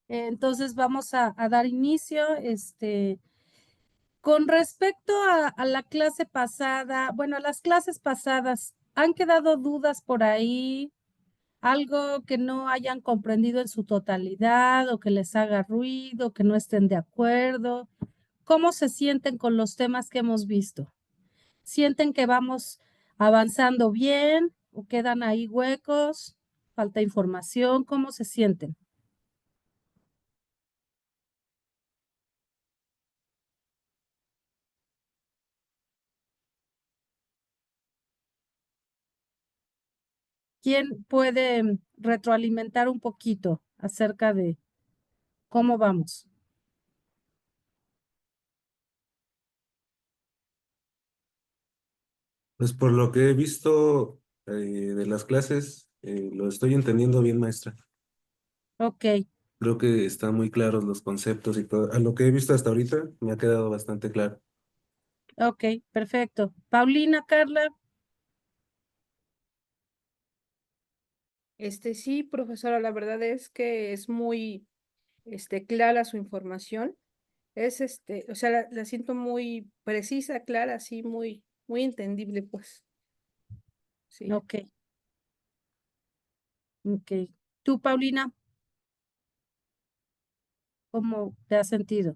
Entonces vamos a dar inicio. Con respecto a la clase pasada, bueno, a las clases pasadas, ¿han quedado dudas por ahí? ¿Algo que no hayan comprendido en su totalidad o que les haga ruido, que no estén de acuerdo? ¿Cómo se sienten con los temas que hemos visto? ¿Sienten que vamos avanzando bien o quedan ahí huecos? ¿Falta información? ¿Cómo se sienten? ¿Quién puede retroalimentar un poquito acerca de cómo vamos? Pues por lo que he visto de las clases, lo estoy entendiendo bien, maestra. Ok, Creo que están muy claros los conceptos y todo. A lo que he visto hasta ahorita, me ha quedado bastante claro. ok, perfecto. Paulina, Carla, Sí, profesora, la verdad es que es muy, clara su información. O sea, la siento muy precisa, clara, así, muy, muy entendible, pues. Sí. ok, ok. Tú, Paulina, ¿cómo te has sentido?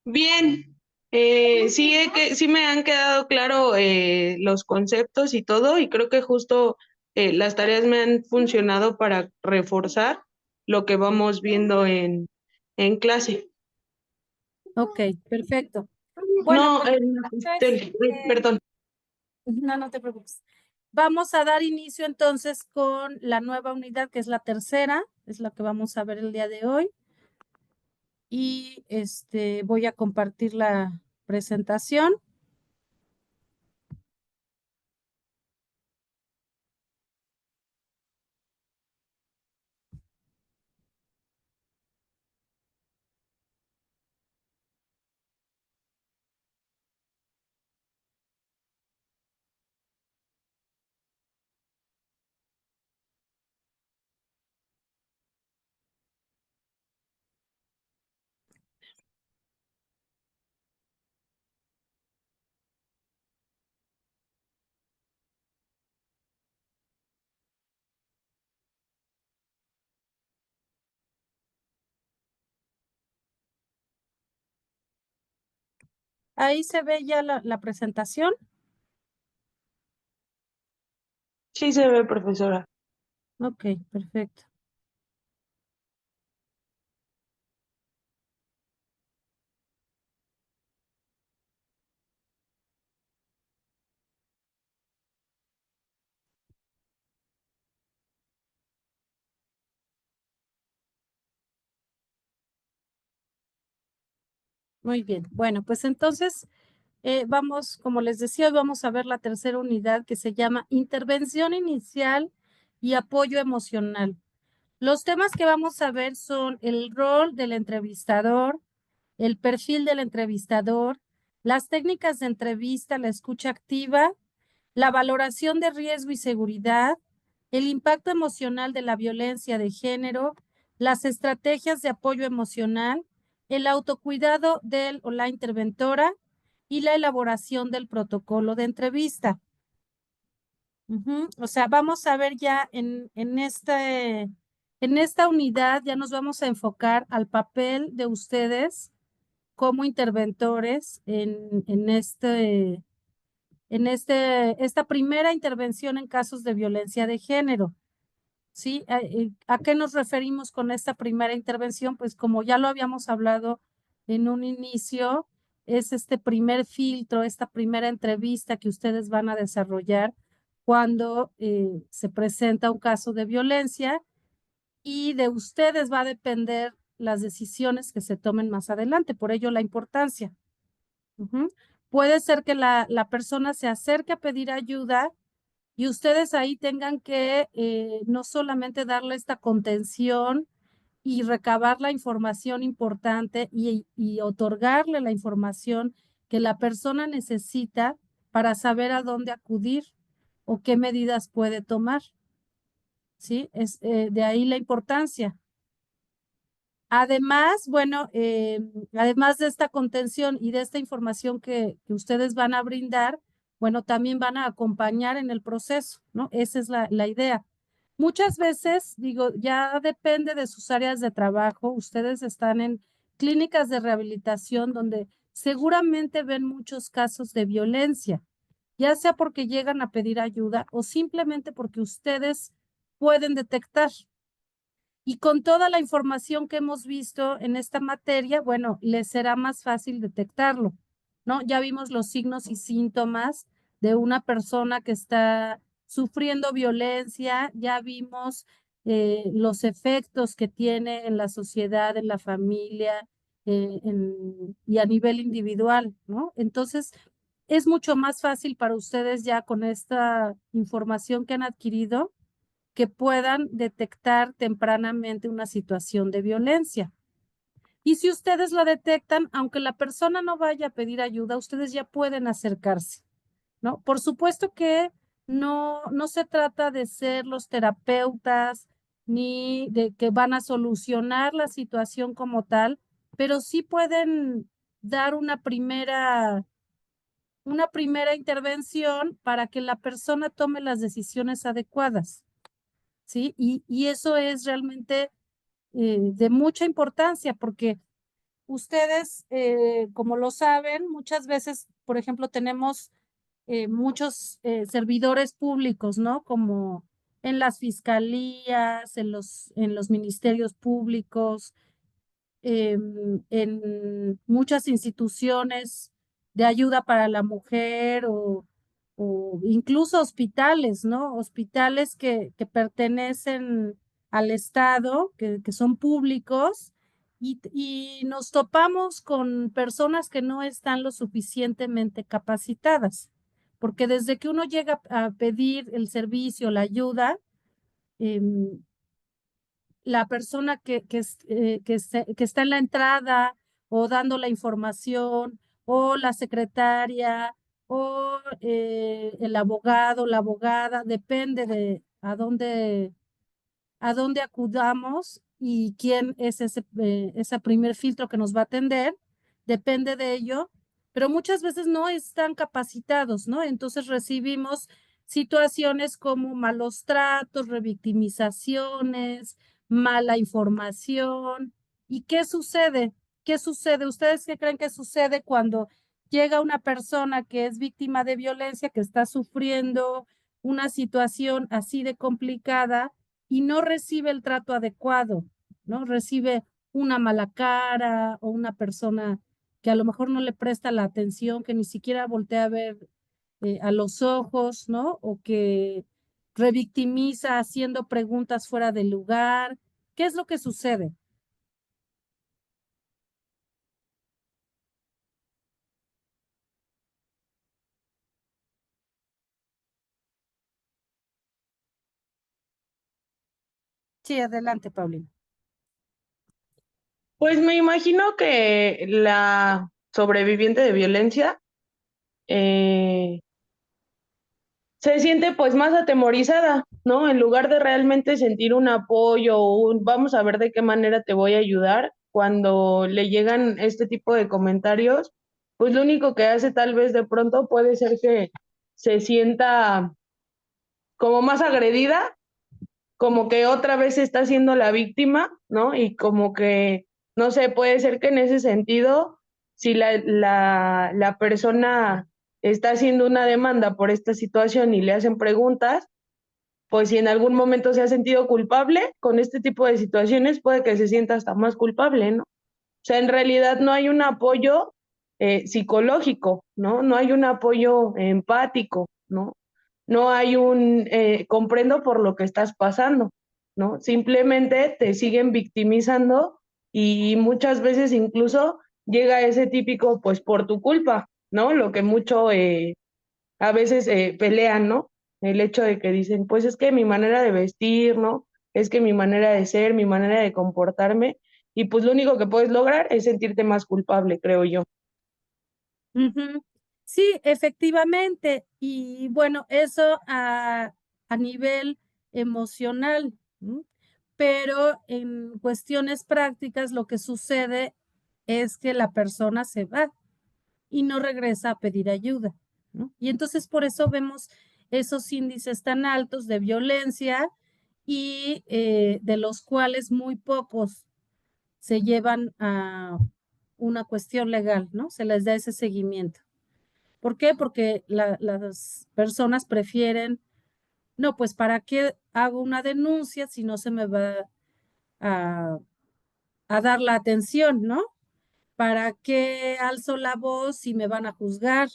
Bien, sí, sí me han quedado claro los conceptos y todo, y creo que justo las tareas me han funcionado para reforzar lo que vamos viendo en clase. Ok, perfecto. Bueno, No, pues entonces, perdón. no, no te preocupes. Vamos a dar inicio entonces con la nueva unidad, que es la tercera, es la que vamos a ver el día de hoy. Y voy a compartir la presentación. Ahí se ve ya la presentación. Sí se ve, profesora. Ok, perfecto. Muy bien. Bueno, pues entonces vamos, como les decía, hoy vamos a ver la tercera unidad que se llama Intervención Inicial y Apoyo Emocional. Los temas que vamos a ver son el rol del entrevistador, el perfil del entrevistador, las técnicas de entrevista, la escucha activa, la valoración de riesgo y seguridad, el impacto emocional de la violencia de género, las estrategias de apoyo emocional, el autocuidado del o la interventora y la elaboración del protocolo de entrevista. O sea, vamos a ver ya en esta unidad, ya nos vamos a enfocar al papel de ustedes como interventores esta primera intervención en casos de violencia de género. ¿Sí? ¿A qué nos referimos con esta primera intervención? Pues como ya lo habíamos hablado en un inicio, es este primer filtro, esta primera entrevista que ustedes van a desarrollar cuando se presenta un caso de violencia y de ustedes va a depender las decisiones que se tomen más adelante, por ello la importancia. Puede ser que la persona se acerque a pedir ayuda y ustedes ahí tengan que no solamente darle esta contención y recabar la información importante y otorgarle la información que la persona necesita para saber a dónde acudir o qué medidas puede tomar. ¿Sí? Es de ahí la importancia. Además, bueno, además de esta contención y de esta información que ustedes van a brindar, bueno, también van a acompañar en el proceso, ¿no? Esa es la idea. Muchas veces, digo, ya depende de sus áreas de trabajo. Ustedes están en clínicas de rehabilitación donde seguramente ven muchos casos de violencia, ya sea porque llegan a pedir ayuda o simplemente porque ustedes pueden detectar. Y con toda la información que hemos visto en esta materia, bueno, les será más fácil detectarlo, ¿no? Ya vimos los signos y síntomas de una persona que está sufriendo violencia, ya vimos los efectos que tiene en la sociedad, en la familia y a nivel individual, ¿no? Entonces, es mucho más fácil para ustedes ya con esta información que han adquirido que puedan detectar tempranamente una situación de violencia. Y si ustedes la detectan, aunque la persona no vaya a pedir ayuda, ustedes ya pueden acercarse, ¿no? Por supuesto que no se trata de ser los terapeutas ni de que van a solucionar la situación como tal, pero sí pueden dar una primera intervención para que la persona tome las decisiones adecuadas. ¿Sí? Y eso es realmente de mucha importancia porque ustedes, como lo saben, muchas veces, por ejemplo, tenemos muchos servidores públicos, ¿no? Como en las fiscalías, en los ministerios públicos, en muchas instituciones de ayuda para la mujer o incluso hospitales, ¿no? Hospitales que pertenecen al Estado, que son públicos, y nos topamos con personas que no están lo suficientemente capacitadas, porque desde que uno llega a pedir el servicio, la ayuda, em, la persona que está en la entrada o dando la información o la secretaria o el abogado, la abogada, depende de a dónde acudamos y quién es ese primer filtro que nos va a atender, depende de ello, pero muchas veces no están capacitados, ¿no? Entonces recibimos situaciones como malos tratos, revictimizaciones, mala información. ¿Y qué sucede? ¿Qué sucede? ¿Ustedes qué creen que sucede cuando llega una persona que es víctima de violencia, que está sufriendo una situación así de complicada y no recibe el trato adecuado, ¿no? Recibe una mala cara o una persona que a lo mejor no le presta la atención, que ni siquiera voltea a ver a los ojos, ¿no? O que revictimiza haciendo preguntas fuera del lugar. ¿Qué es lo que sucede? Sí, adelante, Paulina. Pues me imagino que la sobreviviente de violencia eh, se siente pues más atemorizada, ¿no? En lugar de realmente sentir un apoyo o un vamos a ver de qué manera te voy a ayudar, cuando le llegan este tipo de comentarios, pues lo único que hace tal vez de pronto puede ser que se sienta como más agredida, como que otra vez está siendo la víctima, ¿no? Y como que, no sé, puede ser que en ese sentido, si la persona está haciendo una demanda por esta situación y le hacen preguntas, pues si en algún momento se ha sentido culpable con este tipo de situaciones, puede que se sienta hasta más culpable, ¿no? O sea, en realidad no hay un apoyo psicológico, ¿no? No hay un apoyo empático, ¿no? No hay comprendo por lo que estás pasando, ¿no? Simplemente te siguen victimizando y muchas veces incluso llega ese típico, pues por tu culpa, ¿no? Lo que mucho a veces pelean, ¿no? El hecho de que dicen, pues es que mi manera de vestir, ¿no? Es que mi manera de ser, mi manera de comportarme, y pues lo único que puedes lograr es sentirte más culpable, creo yo. Ujú. Sí, efectivamente. Y bueno, eso a nivel emocional. ¿M? pero en cuestiones prácticas lo que sucede es que la persona se va y no regresa a pedir ayuda, ¿no? Y entonces por eso vemos esos índices tan altos de violencia y de los cuales muy pocos se llevan a una cuestión legal, ¿no? Se les da ese seguimiento. ¿Por qué? Porque las personas prefieren, no, pues ¿para qué hago una denuncia si no se me va a, a dar la atención, ¿no? ¿Para qué alzo la voz si me van a juzgar?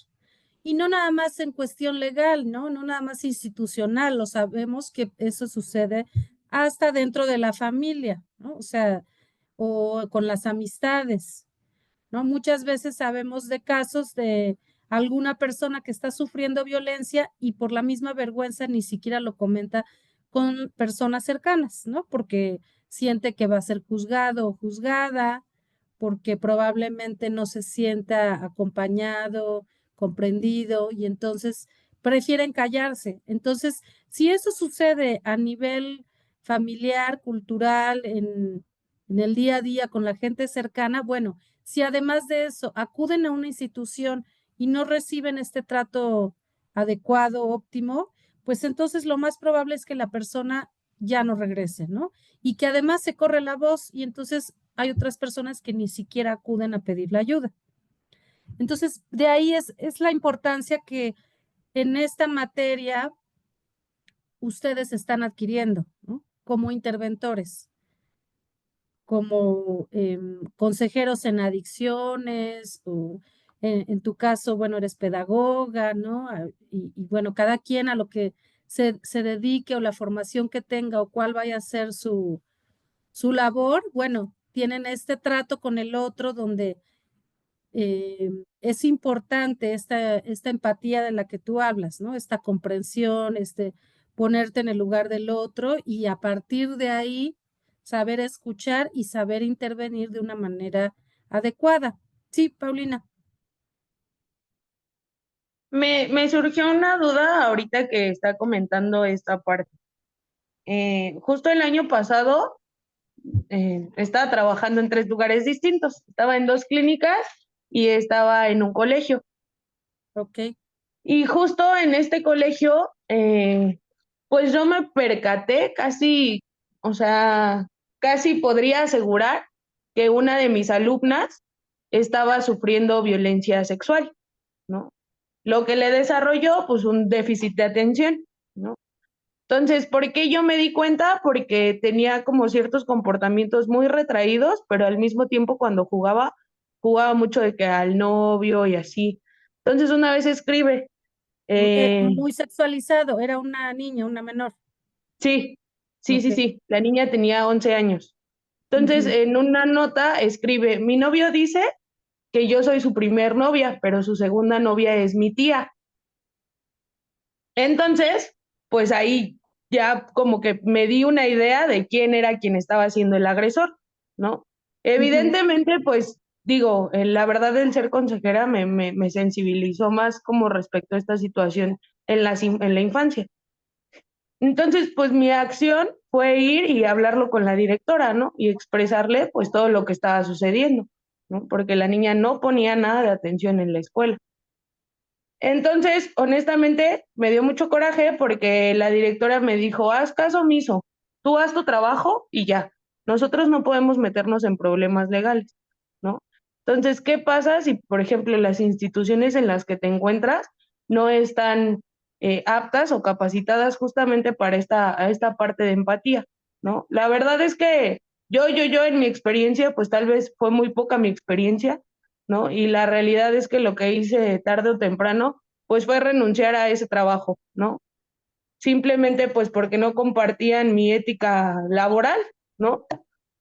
Y no nada más en cuestión legal, ¿no? No nada más institucional, lo sabemos que eso sucede hasta dentro de la familia, ¿no? O sea, o con las amistades, ¿no? Muchas veces sabemos de casos de alguna persona que está sufriendo violencia y por la misma vergüenza ni siquiera lo comenta con personas cercanas, ¿no? Porque siente que va a ser juzgado o juzgada, porque probablemente no se sienta acompañado, comprendido y entonces prefieren callarse. Entonces, si eso sucede a nivel familiar, cultural, en el día a día con la gente cercana, bueno, si además de eso acuden a una institución y no reciben este trato adecuado, óptimo, pues entonces lo más probable es que la persona ya no regrese, ¿no? Y que además se corre la voz y entonces hay otras personas que ni siquiera acuden a pedir la ayuda. Entonces, de ahí es la importancia que en esta materia ustedes están adquiriendo, ¿no? Como interventores, como consejeros en adicciones, o en tu caso, bueno, eres pedagoga, ¿no? Y bueno, cada quien a lo que se dedique o la formación que tenga o cuál vaya a ser su labor, bueno, tienen este trato con el otro donde es importante esta empatía de la que tú hablas, ¿no? Esta comprensión, ponerte en el lugar del otro y a partir de ahí saber escuchar y saber intervenir de una manera adecuada. Sí, Paulina. Me surgió una duda ahorita que está comentando esta parte. Justo el año pasado estaba trabajando en 3 lugares distintos. Estaba en 2 clínicas y estaba en un colegio. Ok. Y justo en este colegio, pues yo me percaté casi, o sea, casi podría asegurar que una de mis alumnas estaba sufriendo violencia sexual, ¿no? Lo que le desarrolló, pues, un déficit de atención, ¿no? Entonces, ¿por qué yo me di cuenta? Porque tenía como ciertos comportamientos muy retraídos, pero al mismo tiempo cuando jugaba mucho de que al novio y así. Entonces, una vez escribe, Muy sexualizado, era una niña, una menor. sí, Ok. la niña tenía 11 años. Entonces, Ujú. en una nota escribe, mi novio dice que yo soy su primer novia, pero su segunda novia es mi tía. Entonces, pues ahí ya como que me di una idea de quién era quien estaba siendo el agresor, ¿no? Evidentemente, pues digo, la verdad el ser consejera me sensibilizó más como respecto a esta situación en la infancia. Entonces, pues mi acción fue ir y hablarlo con la directora, ¿no? Y expresarle pues todo lo que estaba sucediendo, ¿no? Porque la niña no ponía nada de atención en la escuela. Entonces, honestamente, me dio mucho coraje porque la directora me dijo, haz caso omiso, tú haz tu trabajo y ya. Nosotros no podemos meternos en problemas legales, ¿no? Entonces, ¿qué pasa si, por ejemplo, las instituciones en las que te encuentras no están aptas o capacitadas justamente para esta parte de empatía, ¿no? La verdad es que yo en mi experiencia, pues tal vez fue muy poca mi experiencia, ¿no? Y la realidad es que lo que hice tarde o temprano, pues fue renunciar a ese trabajo, ¿no? Simplemente pues porque no compartían mi ética laboral, ¿no?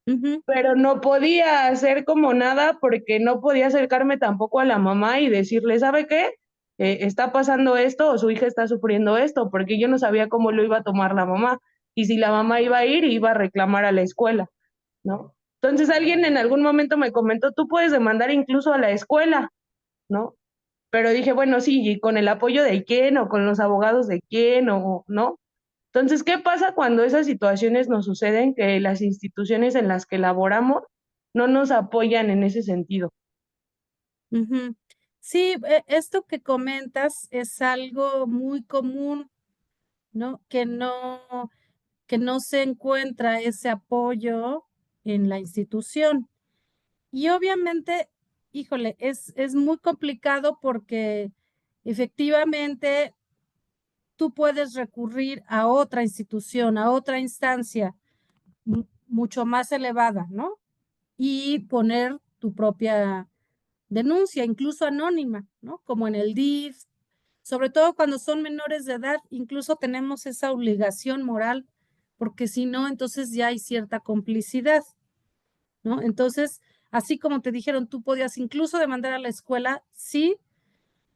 Ujú. Pero no podía hacer como nada porque no podía acercarme tampoco a la mamá y decirle, ¿sabe qué? Está pasando esto o su hija está sufriendo esto, porque yo no sabía cómo lo iba a tomar la mamá. Y si la mamá iba a ir, iba a reclamar a la escuela, ¿no? Entonces alguien en algún momento me comentó, tú puedes demandar incluso a la escuela, ¿no? Pero dije, bueno, sí, ¿y con el apoyo de quién o con los abogados de quién o no? Entonces, ¿qué pasa cuando esas situaciones nos suceden que las instituciones en las que laboramos no nos apoyan en ese sentido? Ujú. Sí, esto que comentas es algo muy común, ¿no? Que no se encuentra ese apoyo en la institución. Y obviamente, híjole, es muy complicado porque efectivamente tú puedes recurrir a otra institución, a otra instancia mucho más elevada, ¿no? Y poner tu propia denuncia, incluso anónima, ¿no? Como en el DIF, sobre todo cuando son menores de edad, incluso tenemos esa obligación moral, porque si no, entonces ya hay cierta complicidad, ¿no? Entonces, así como te dijeron, tú podías incluso demandar a la escuela, sí,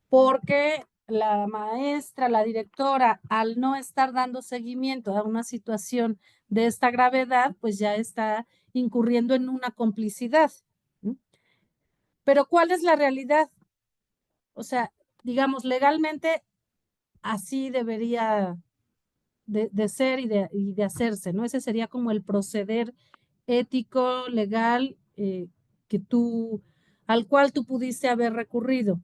porque la maestra, la directora, al no estar dando seguimiento a una situación de esta gravedad, pues ya está incurriendo en una complicidad, ¿no? Pero ¿cuál es la realidad? O sea, digamos, legalmente así debería de ser y de hacerse, ¿no? Ese sería como el proceder ético, legal, que al cual tú pudiste haber recurrido.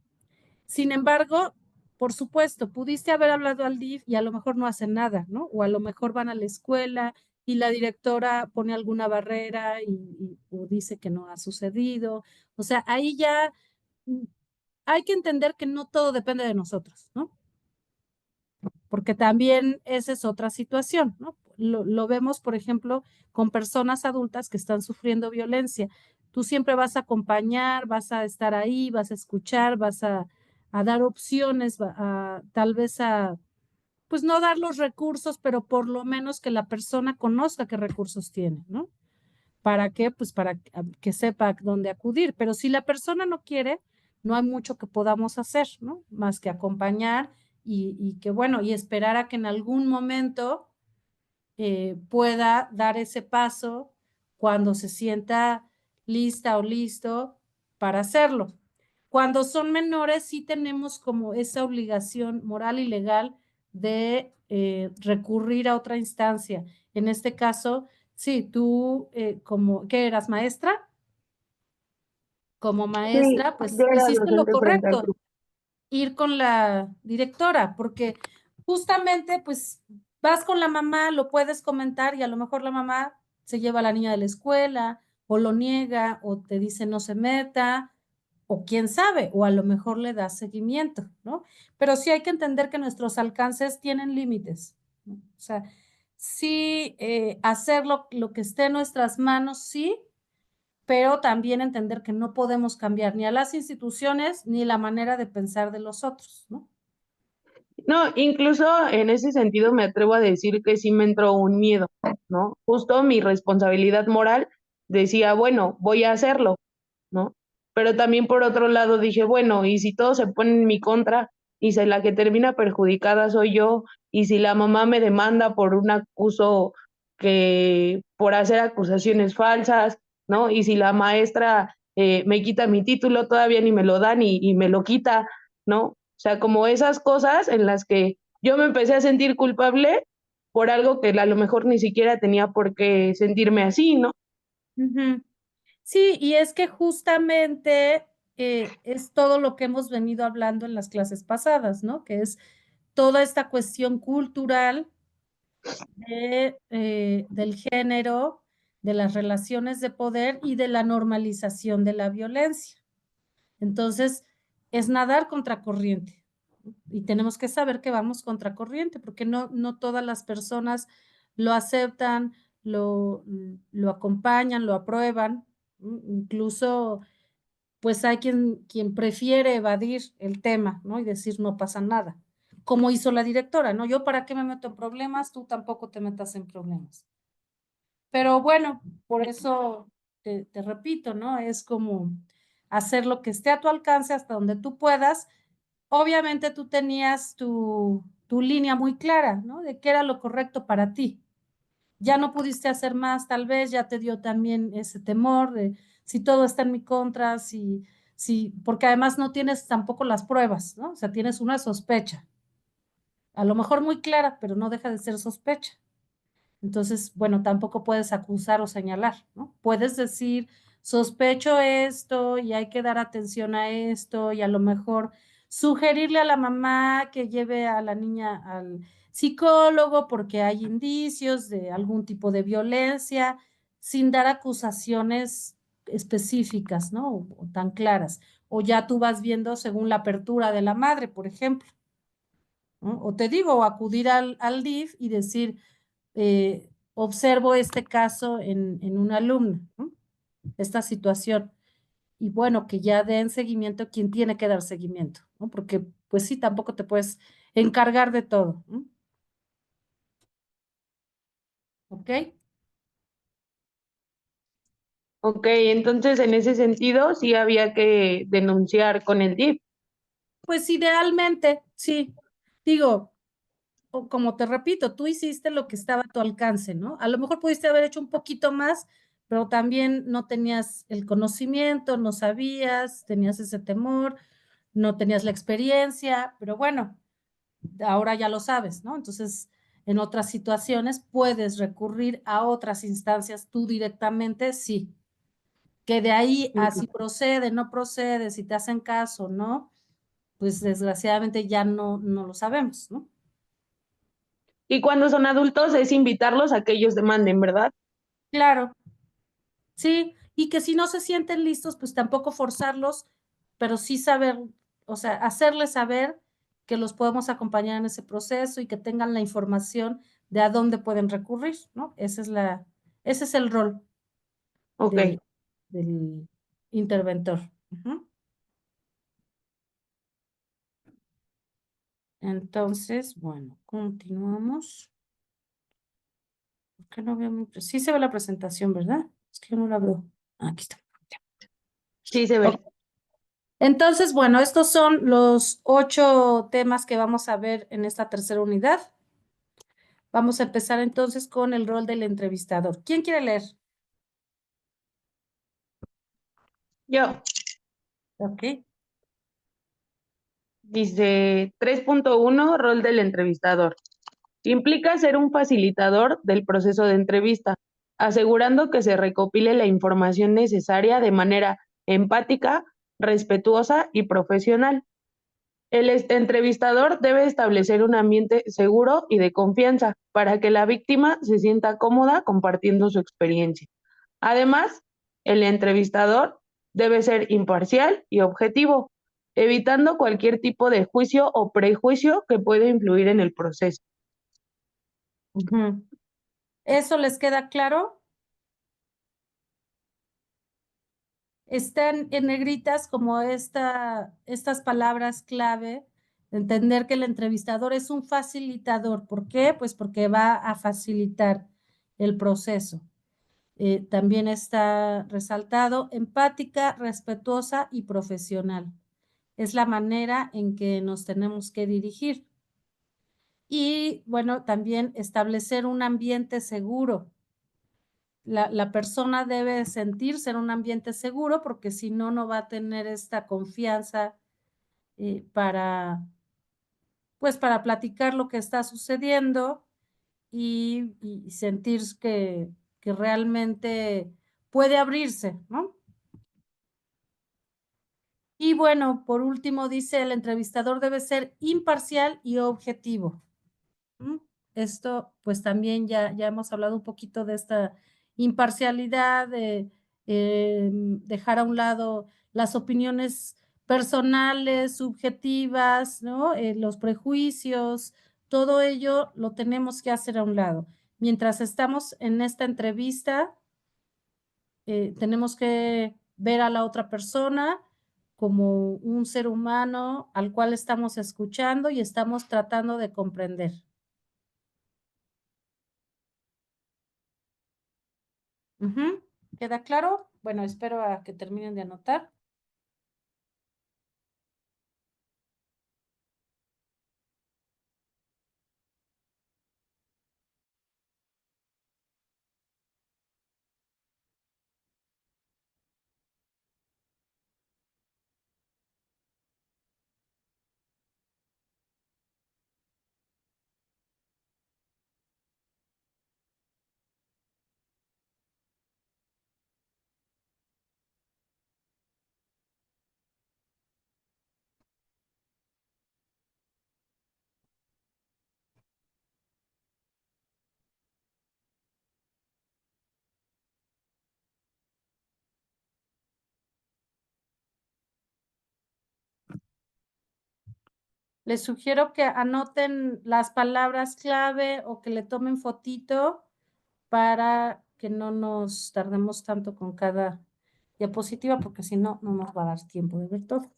Sin embargo, por supuesto, pudiste haber hablado al DIF y a lo mejor no hacen nada, ¿no? O a lo mejor van a la escuela y la directora pone alguna barrera o dice que no ha sucedido. O sea, ahí ya hay que entender que no todo depende de nosotros, ¿no? Porque también esa es otra situación, ¿no? Lo vemos, por ejemplo, con personas adultas que están sufriendo violencia. Tú siempre vas a acompañar, vas a estar ahí, vas a escuchar, vas a dar opciones, tal vez pues no dar los recursos, pero por lo menos que la persona conozca qué recursos tiene, ¿no? ¿Para qué? Pues para que sepa dónde acudir. Pero si la persona no quiere, no hay mucho que podamos hacer, ¿no? Más que acompañar y que, bueno, y esperar a que en algún momento pueda dar ese paso cuando se sienta lista o listo para hacerlo. Cuando son menores, sí tenemos como esa obligación moral y legal de recurrir a otra instancia. En este caso, sí, tú ¿qué eras, maestra? Como Sí, maestra, pues yo era hiciste lo docente frente al correcto, grupo. ir con la directora, porque justamente pues vas con la mamá, lo puedes comentar y a lo mejor la mamá se lleva a la niña de la escuela o lo niega o te dice no se meta o quién sabe, o a lo mejor le da seguimiento, ¿no? Pero sí hay que entender que nuestros alcances tienen límites, ¿no? O sea, sí hacer lo que esté en nuestras manos, sí, pero también entender que no podemos cambiar ni a las instituciones ni la manera de pensar de los otros, ¿no? No, incluso en ese sentido me atrevo a decir que sí me entró un miedo, ¿no? Justo mi responsabilidad moral decía, bueno, voy a hacerlo, ¿no? Pero también por otro lado dije, bueno, y si todo se pone en mi contra y si la que termina perjudicada soy yo, y si la mamá me demanda por un acuso por hacer acusaciones falsas, ¿no? Y si la maestra me quita mi título, todavía ni me lo dan y me lo quita, ¿no? O sea, como esas cosas en las que yo me empecé a sentir culpable por algo que a lo mejor ni siquiera tenía por qué sentirme así, ¿no? Ujú. Sí, y es que justamente es todo lo que hemos venido hablando en las clases pasadas, ¿no? Que es toda esta cuestión cultural del género, de las relaciones de poder y de la normalización de la violencia. Entonces, es nadar contracorriente. Y tenemos que saber que vamos contracorriente, porque no todas las personas lo aceptan, lo acompañan, lo aprueban. Incluso, pues hay quien prefiere evadir el tema, ¿no? Y decir no pasa nada. Como hizo la directora, ¿no? Yo para qué me meto en problemas, tú tampoco te metas en problemas. Pero bueno, por eso te repito, ¿no? Es como hacer lo que esté a tu alcance hasta donde tú puedas. Obviamente tú tenías tu línea muy clara, ¿no? De qué era lo correcto para ti. Ya no pudiste hacer más, tal vez ya te dio también ese temor de si todo está en mi contra, porque además no tienes tampoco las pruebas, ¿no? O sea, tienes una sospecha. a lo mejor muy clara, pero no deja de ser sospecha. Entonces, bueno, tampoco puedes acusar o señalar, ¿no? Puedes decir, sospecho esto y hay que dar atención a esto y a lo mejor sugerirle a la mamá que lleve a la niña al psicólogo porque hay indicios de algún tipo de violencia, sin dar acusaciones específicas, ¿no? O tan claras. O ya tú vas viendo según la apertura de la madre, por ejemplo, ¿no? O te digo, acudir al DIF y decir, observo este caso en una alumna, ¿no? Esta situación. Y bueno, que ya den seguimiento quien tiene que dar seguimiento, ¿no? Porque pues sí, tampoco te puedes encargar de todo, ¿no? ¿Ok? Ok, entonces en ese sentido sí había que denunciar con el DIF. Pues idealmente, sí. Digo, o como te repito, tú hiciste lo que estaba a tu alcance, ¿no? A lo mejor pudiste haber hecho un poquito más, pero también no tenías el conocimiento, no sabías, tenías ese temor, no tenías la experiencia, pero bueno, ahora ya lo sabes, ¿no? Entonces, en otras situaciones puedes recurrir a otras instancias tú directamente, sí. Que de ahí a si procede, no procede, si te hacen caso, ¿no? Pues desgraciadamente ya no lo sabemos, ¿no? Y cuando son adultos es invitarlos a que ellos demanden, ¿verdad? Claro, sí, y que si no se sienten listos, pues tampoco forzarlos, pero sí saber, o sea, hacerles saber que los podemos acompañar en ese proceso y que tengan la información de a dónde pueden recurrir, ¿no? Ese es el rol Ok. del interventor. Ujú. Entonces, bueno, continuamos. ¿Por qué no veo sí se ve la presentación, ¿verdad? Es que yo no la veo. Ah, aquí está. Sí se ve. Ok. Entonces, bueno, estos son los 8 temas que vamos a ver en esta tercera unidad. Vamos a empezar entonces con el rol del entrevistador. ¿Quién quiere leer? Yo. Ok. Dice 3.1, rol del entrevistador. Implica ser un facilitador del proceso de entrevista, asegurando que se recopile la información necesaria de manera empática, respetuosa y profesional. El entrevistador debe establecer un ambiente seguro y de confianza para que la víctima se sienta cómoda compartiendo su experiencia. Además, el entrevistador debe ser imparcial y objetivo, evitando cualquier tipo de juicio o prejuicio que pueda influir en el proceso. Ujú. ¿Eso les queda claro? Están en negritas como estas palabras clave, entender que el entrevistador es un facilitador. ¿Por qué? Pues porque va a facilitar el proceso. También está resaltado empática, respetuosa y profesional. Es la manera en que nos tenemos que dirigir. Y bueno, también establecer un ambiente seguro. La persona debe sentirse en un ambiente seguro porque si no, no va a tener esta confianza pues para platicar lo que está sucediendo y sentir que realmente puede abrirse, ¿no? Y bueno, por último dice, el entrevistador debe ser imparcial y objetivo. ¿Mm? Esto, pues también ya hemos hablado un poquito de esta imparcialidad, de dejar a un lado las opiniones personales, subjetivas, ¿no? Los prejuicios, todo ello lo tenemos que hacer a un lado. Mientras estamos en esta entrevista, tenemos que ver a la otra persona como un ser humano al cual estamos escuchando y estamos tratando de comprender. Ujú. ¿Queda claro? Bueno, espero a que terminen de anotar. Les sugiero que anoten las palabras clave o que le tomen fotito para que no nos tardemos tanto con cada diapositiva, porque si no, no nos va a dar tiempo de ver todo.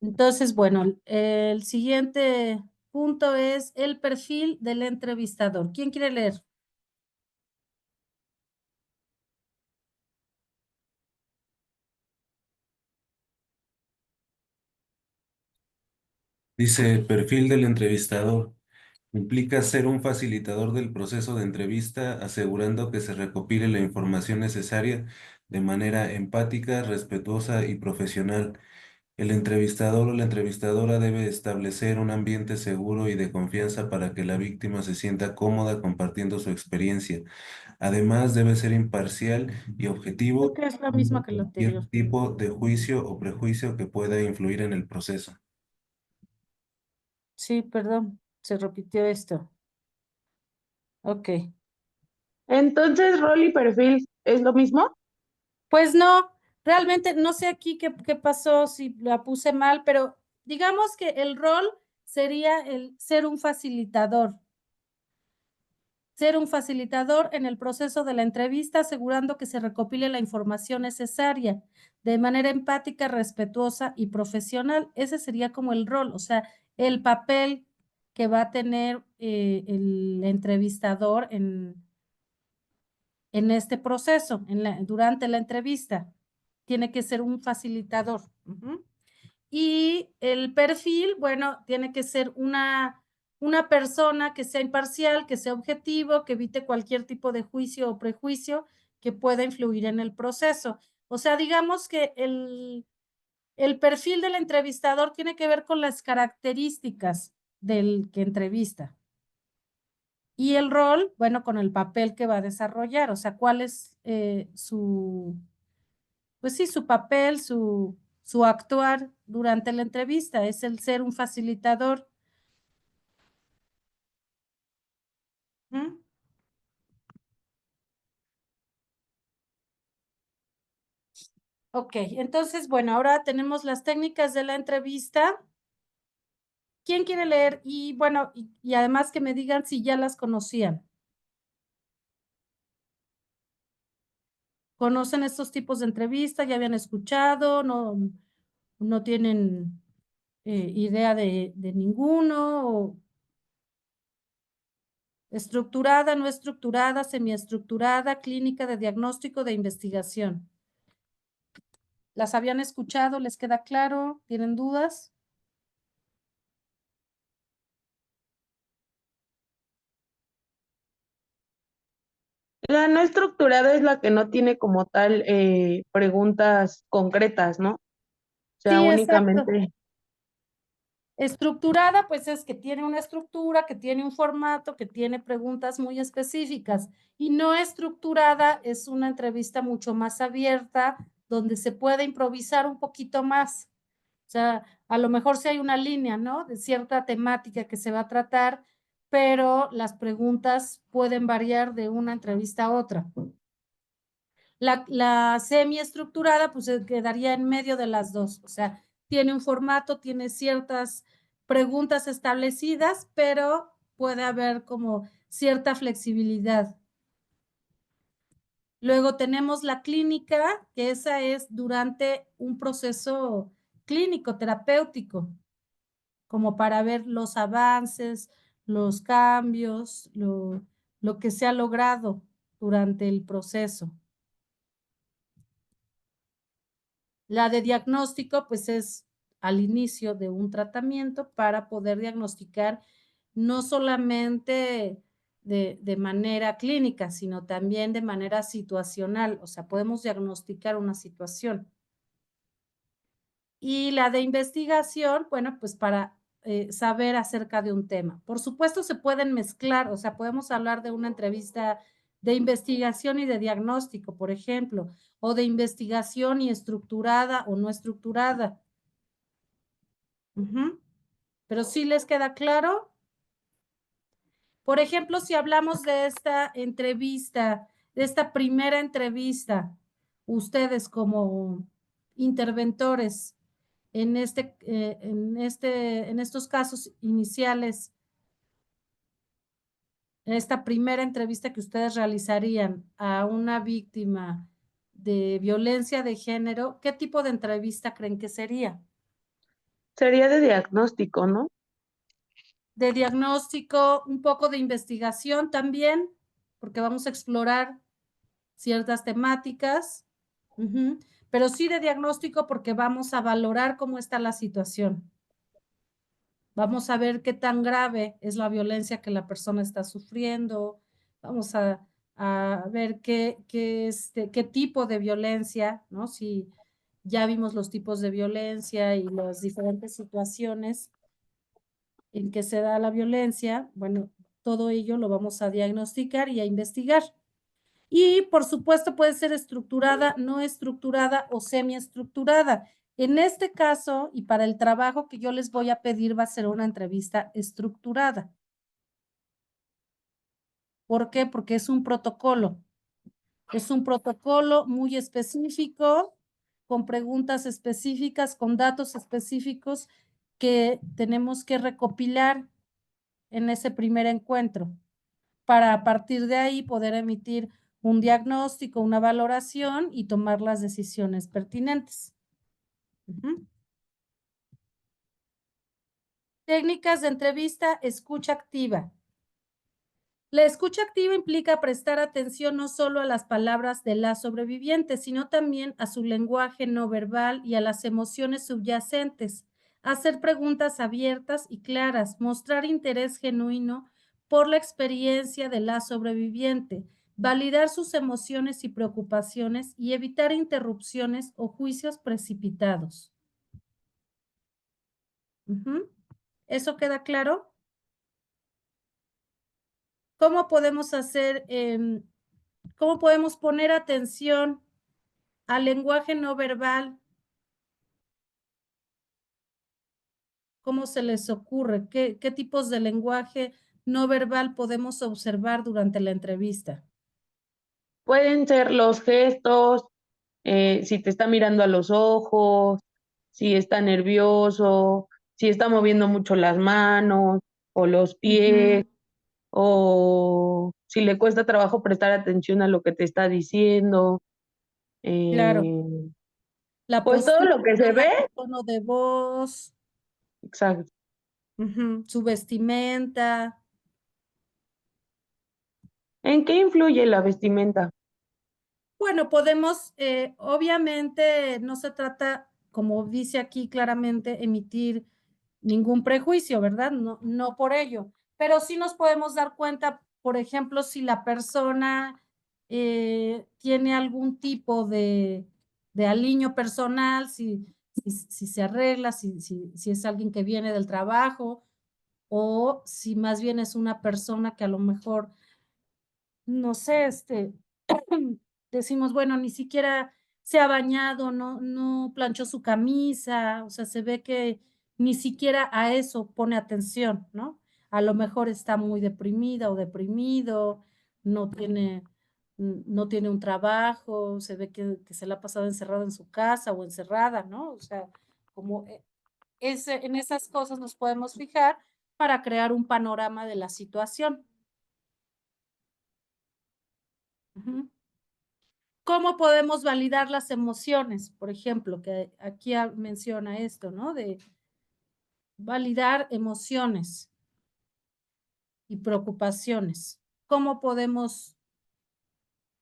Entonces, bueno, el siguiente punto es el perfil del entrevistador. ¿Quién quiere leer? Dice, perfil del entrevistador. Implica ser un facilitador del proceso de entrevista, asegurando que se recopile la información necesaria de manera empática, respetuosa y profesional. El entrevistador o la entrevistadora debe establecer un ambiente seguro y de confianza para que la víctima se sienta cómoda compartiendo su experiencia. Además, debe ser imparcial y Creo objetivo que es la ante misma que la cualquier anterior. tipo de juicio o prejuicio que pueda influir en el proceso. Sí, perdón, se repitió esto. Ok. Entonces, rol y perfil es lo mismo. Pues no, realmente no sé aquí qué pasó, si la puse mal, pero digamos que el rol sería el ser un facilitador. Ser un facilitador en el proceso de la entrevista, asegurando que se recopile la información necesaria de manera empática, respetuosa y profesional. Ese sería como el rol, o sea, el papel que va a tener el entrevistador en este proceso, durante la entrevista. Tiene que ser un facilitador. Y el perfil, bueno, tiene que ser una persona que sea imparcial, que sea objetivo, que evite cualquier tipo de juicio o prejuicio que pueda influir en el proceso. O sea, digamos que el perfil del entrevistador tiene que ver con las características del que entrevista. Y el rol, bueno, con el papel que va a desarrollar, o sea, cuál es pues sí, su papel, su actuar durante la entrevista, es el ser un facilitador. ¿Mm? Ok, entonces, bueno, ahora tenemos las técnicas de la entrevista. ¿Quién quiere leer? Y bueno, y además que me digan si ya las conocían. ¿Conocen estos tipos de entrevista? ¿Ya habían escuchado? ¿No tienen idea de ninguno? Estructurada, no estructurada, semiestructurada, clínica de diagnóstico de investigación. ¿Las habían escuchado? ¿Les queda claro? ¿Tienen dudas? La no estructurada es la que no tiene como tal preguntas concretas, ¿no? O sea, Sí, exacto. únicamente. Estructurada, pues es que tiene una estructura, que tiene un formato, que tiene preguntas muy específicas. Y no estructurada es una entrevista mucho más abierta, donde se puede improvisar un poquito más. O sea, a lo mejor sí hay una línea, ¿no? De cierta temática que se va a tratar, pero las preguntas pueden variar de una entrevista a otra. La semiestructurada, pues quedaría en medio de las dos. O sea, tiene un formato, tiene ciertas preguntas establecidas, pero puede haber como cierta flexibilidad. Luego tenemos la clínica, que esa es durante un proceso clínico, terapéutico, como para ver los avances, los cambios, lo que se ha logrado durante el proceso. La de diagnóstico, pues es al inicio de un tratamiento para poder diagnosticar no solamente de manera clínica, sino también de manera situacional. O sea, podemos diagnosticar una situación. Y la de investigación, bueno, pues para saber acerca de un tema. Por supuesto, se pueden mezclar, o sea, podemos hablar de una entrevista de investigación y de diagnóstico, por ejemplo, o de investigación y estructurada o no estructurada. Pero sí les queda claro. Por ejemplo, si hablamos de esta entrevista, de esta primera entrevista, ustedes como interventores en en estos casos iniciales, en esta primera entrevista que ustedes realizarían a una víctima de violencia de género, ¿qué tipo de entrevista creen que sería? Sería de diagnóstico, ¿no? De diagnóstico, un poco de investigación también, porque vamos a explorar ciertas temáticas, pero sí de diagnóstico porque vamos a valorar cómo está la situación. Vamos a ver qué tan grave es la violencia que la persona está sufriendo. Vamos a ver qué tipo de violencia, ¿no? Si ya vimos los tipos de violencia y las diferentes situaciones en que se da la violencia, bueno, todo ello lo vamos a diagnosticar y a investigar. Y por supuesto puede ser estructurada, no estructurada o semiestructurada. En este caso, y para el trabajo que yo les voy a pedir, va a ser una entrevista estructurada. ¿Por qué? Porque es un protocolo. Es un protocolo muy específico, con preguntas específicas, con datos específicos que tenemos que recopilar en ese primer encuentro, para a partir de ahí poder emitir un diagnóstico, una valoración y tomar las decisiones pertinentes. Técnicas de entrevista, escucha activa. La escucha activa implica prestar atención no solo a las palabras de la sobreviviente, sino también a su lenguaje no verbal y a las emociones subyacentes. Hacer preguntas abiertas y claras, mostrar interés genuino por la experiencia de la sobreviviente, validar sus emociones y preocupaciones y evitar interrupciones o juicios precipitados. ¿Eso queda claro? ¿Cómo podemos hacer, cómo podemos poner atención al lenguaje no verbal? ¿Cómo se les ocurre? ¿Qué tipos de lenguaje no verbal podemos observar durante la entrevista? Pueden ser los gestos, si te está mirando a los ojos, si está nervioso, si está moviendo mucho las manos o los pies, o si le cuesta trabajo prestar atención a lo que te está diciendo. Claro. La Pues todo postura, lo que se ve. el tono de voz, Exacto. su vestimenta. ¿En qué influye la vestimenta? Bueno, podemos, obviamente no se trata, como dice aquí claramente, emitir ningún prejuicio, ¿verdad? No, no por ello, pero sí nos podemos dar cuenta, por ejemplo, si la persona tiene algún tipo de aliño personal, si se arregla, si es alguien que viene del trabajo o si más bien es una persona que a lo mejor, no sé, decimos, bueno, ni siquiera se ha bañado, no planchó su camisa, o sea, se ve que ni siquiera a eso pone atención, ¿no? A lo mejor está muy deprimida o deprimido, no tiene un trabajo, se ve que se la ha pasado encerrado en su casa o encerrada, ¿no? O sea, como en esas cosas nos podemos fijar para crear un panorama de la situación. ¿Cómo podemos validar las emociones? Por ejemplo, que aquí menciona esto, ¿no? De validar emociones y preocupaciones. ¿Cómo podemos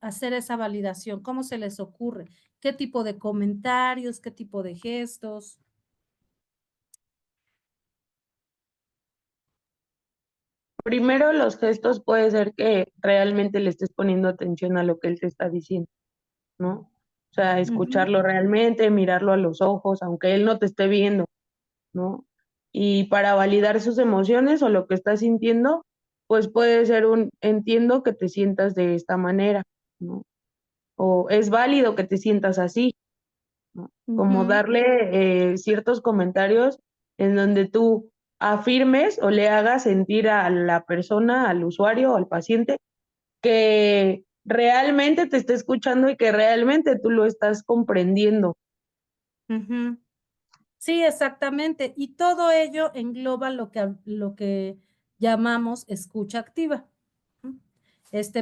hacer esa validación? ¿Cómo se les ocurre? ¿Qué tipo de comentarios? ¿Qué tipo de gestos? Primero, los gestos puede ser que realmente le estés poniendo atención a lo que él te está diciendo, ¿no? O sea, escucharlo realmente, mirarlo a los ojos, aunque él no te esté viendo, ¿no? Y para validar sus emociones o lo que estás sintiendo, pues puede ser entiendo que te sientas de esta manera, ¿no? O es válido que te sientas así, ¿no? Como darle ciertos comentarios en donde tú afirmes o le hagas sentir a la persona, al usuario, al paciente, que realmente te está escuchando y que realmente tú lo estás comprendiendo. Ujú. Sí, exactamente. Y todo ello engloba lo que llamamos escucha activa.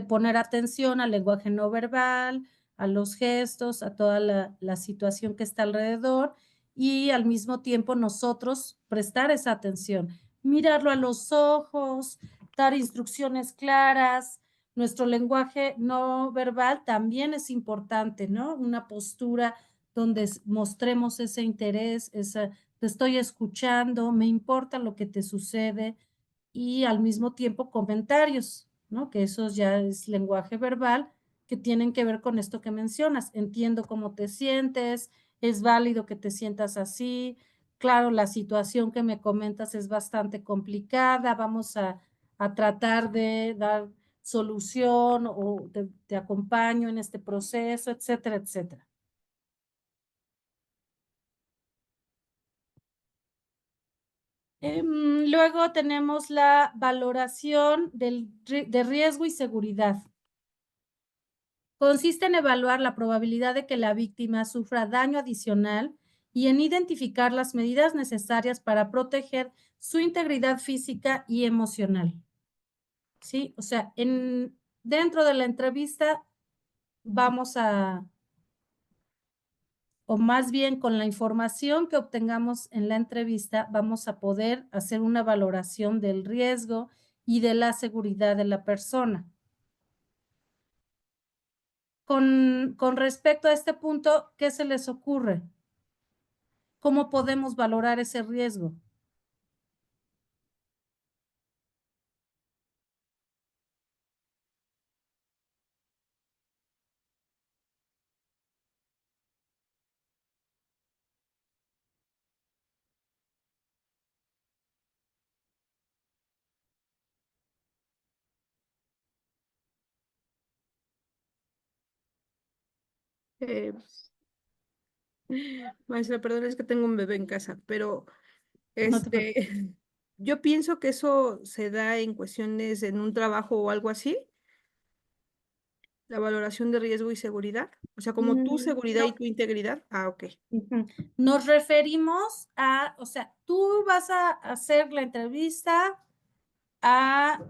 Poner atención al lenguaje no verbal, a los gestos, a toda la situación que está alrededor y al mismo tiempo nosotros prestar esa atención, mirarlo a los ojos, dar instrucciones claras. Nuestro lenguaje no verbal también es importante, ¿no? Una postura donde mostremos ese interés, te estoy escuchando, me importa lo que te sucede y al mismo tiempo comentarios, ¿no? Que eso ya es lenguaje verbal que tienen que ver con esto que mencionas. Entiendo cómo te sientes, es válido que te sientas así. Claro, la situación que me comentas es bastante complicada, vamos a tratar de dar solución o te acompaño en este proceso, etcétera, etcétera. Luego tenemos la valoración de riesgo y seguridad. Consiste en evaluar la probabilidad de que la víctima sufra daño adicional y en identificar las medidas necesarias para proteger su integridad física y emocional. ¿Sí? O sea, dentro de la entrevista vamos o más bien con la información que obtengamos en la entrevista, vamos a poder hacer una valoración del riesgo y de la seguridad de la persona. Con respecto a este punto, ¿qué se les ocurre? ¿Cómo podemos valorar ese riesgo? Eh, Maestra, perdón, es que tengo un bebé en casa, pero No te preocupes. yo pienso que eso se da en cuestiones en un trabajo o algo así, la valoración de riesgo y seguridad, o sea, como tu seguridad y No. tu integridad. Ah, ok. Ujú. Nos referimos a, o sea, tú vas a hacer la entrevista a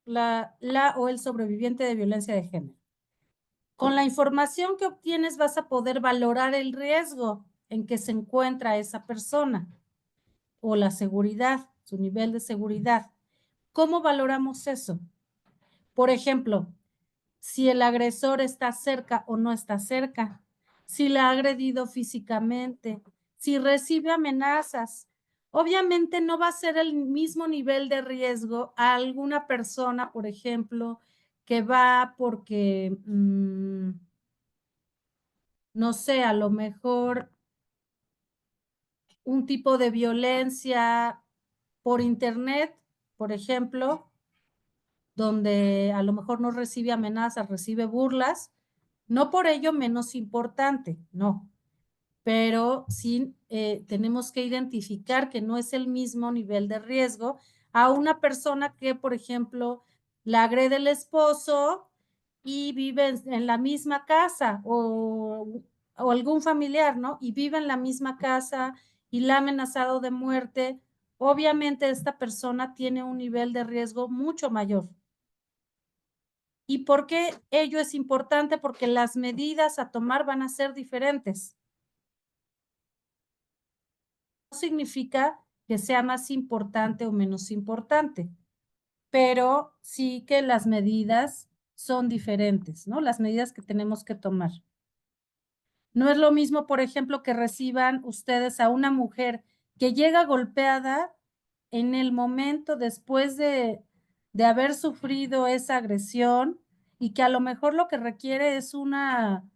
la o el sobreviviente de violencia de género. Con la información que obtienes vas a poder valorar el riesgo en que se encuentra esa persona o la seguridad, su nivel de seguridad. ¿Cómo valoramos eso? Por ejemplo, si el agresor está cerca o no está cerca, si la ha agredido físicamente, si recibe amenazas. Obviamente no va a ser el mismo nivel de riesgo a alguna persona, por ejemplo, que va porque, no sé, a lo mejor un tipo de violencia por internet, por ejemplo, donde a lo mejor no recibe amenazas, recibe burlas, no por ello menos importante, no, pero sí tenemos que identificar que no es el mismo nivel de riesgo a una persona que, por ejemplo, la agrede el esposo y vive en la misma casa o algún familiar, ¿no? Y vive en la misma casa y la ha amenazado de muerte. Obviamente esta persona tiene un nivel de riesgo mucho mayor. ¿Y por qué ello es importante? Porque las medidas a tomar van a ser diferentes. No significa que sea más importante o menos importante, pero sí que las medidas son diferentes, ¿no? Las medidas que tenemos que tomar. No es lo mismo, por ejemplo, que reciban ustedes a una mujer que llega golpeada en el momento después de haber sufrido esa agresión y que a lo mejor lo que requiere es una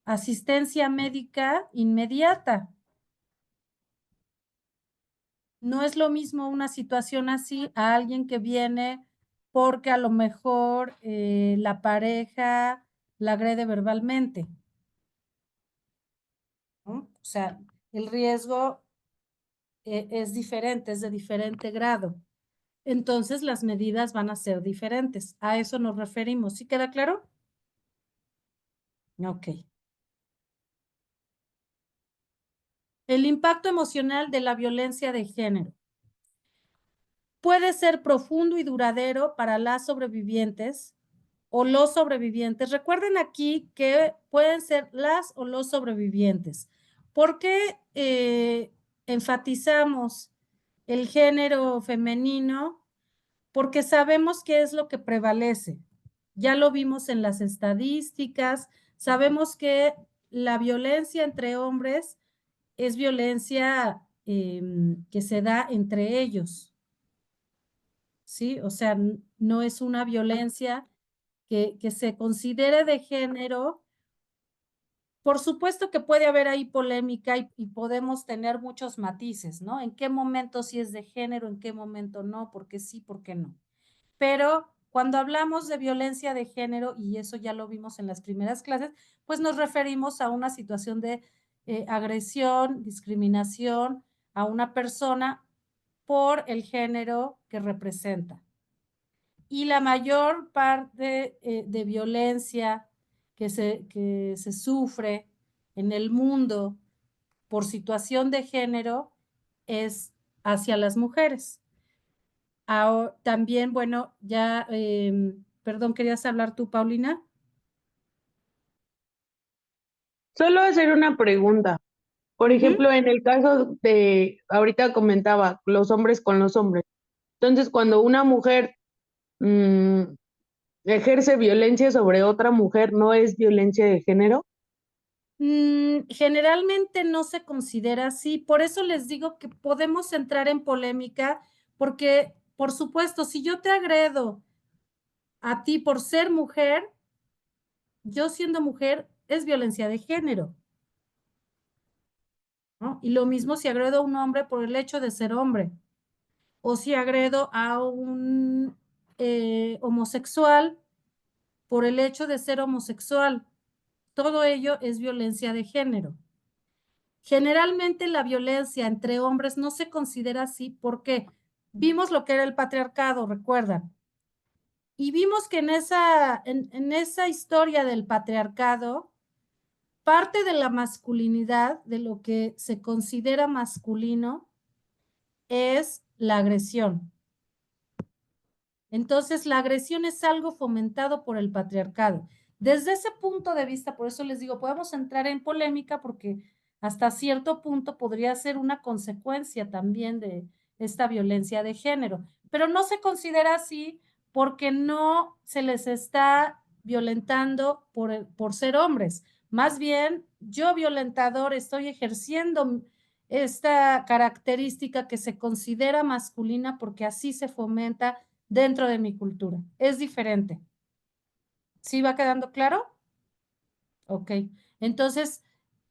asistencia médica inmediata. No es lo mismo una situación así a alguien que viene porque a lo mejor la pareja la agrede verbalmente, ¿no? O sea, el riesgo es diferente, es de diferente grado. Entonces las medidas van a ser diferentes. A eso nos referimos. ¿Sí queda claro? Ok. El impacto emocional de la violencia de género puede ser profundo y duradero para las sobrevivientes o los sobrevivientes. Recuerden aquí que pueden ser las o los sobrevivientes. ¿Por qué enfatizamos el género femenino? Porque sabemos qué es lo que prevalece. Ya lo vimos en las estadísticas, sabemos que la violencia entre hombres es violencia que se da entre ellos, ¿sí? O sea, no es una violencia que se considere de género. Por supuesto que puede haber ahí polémica y podemos tener muchos matices, ¿no? En qué momento sí es de género, en qué momento no, por qué sí, por qué no. Pero cuando hablamos de violencia de género, y eso ya lo vimos en las primeras clases, pues nos referimos a una situación de agresión, discriminación a una persona por el género que representa. Y la mayor parte de violencia que se sufre en el mundo por situación de género es hacia las mujeres. Ahora, también, bueno, ya, perdón, ¿querías hablar tú, Paulina? Solo hacer una pregunta. Por ejemplo, en el caso de, ahorita comentaba, los hombres con los hombres. Entonces, cuando una mujer ejerce violencia sobre otra mujer, ¿no es violencia de género? Generalmente no se considera así, por eso les digo que podemos entrar en polémica, porque, por supuesto, si yo te agredo a ti por ser mujer, yo siendo mujer, es violencia de género, ¿no? Y lo mismo si agredo a un hombre por el hecho de ser hombre, o si agredo a un homosexual por el hecho de ser homosexual. Todo ello es violencia de género. Generalmente la violencia entre hombres no se considera así porque vimos lo que era el patriarcado, recuerdan. Y vimos que en esa historia del patriarcado, parte de la masculinidad, de lo que se considera masculino, es la agresión. Entonces, la agresión es algo fomentado por el patriarcado. Desde ese punto de vista, por eso les digo, podemos entrar en polémica porque hasta cierto punto podría ser una consecuencia también de esta violencia de género, pero no se considera así porque no se les está violentando por ser hombres. Más bien, yo violentador estoy ejerciendo esta característica que se considera masculina porque así se fomenta dentro de mi cultura. Es diferente. ¿Sí va quedando claro? Ok. Entonces,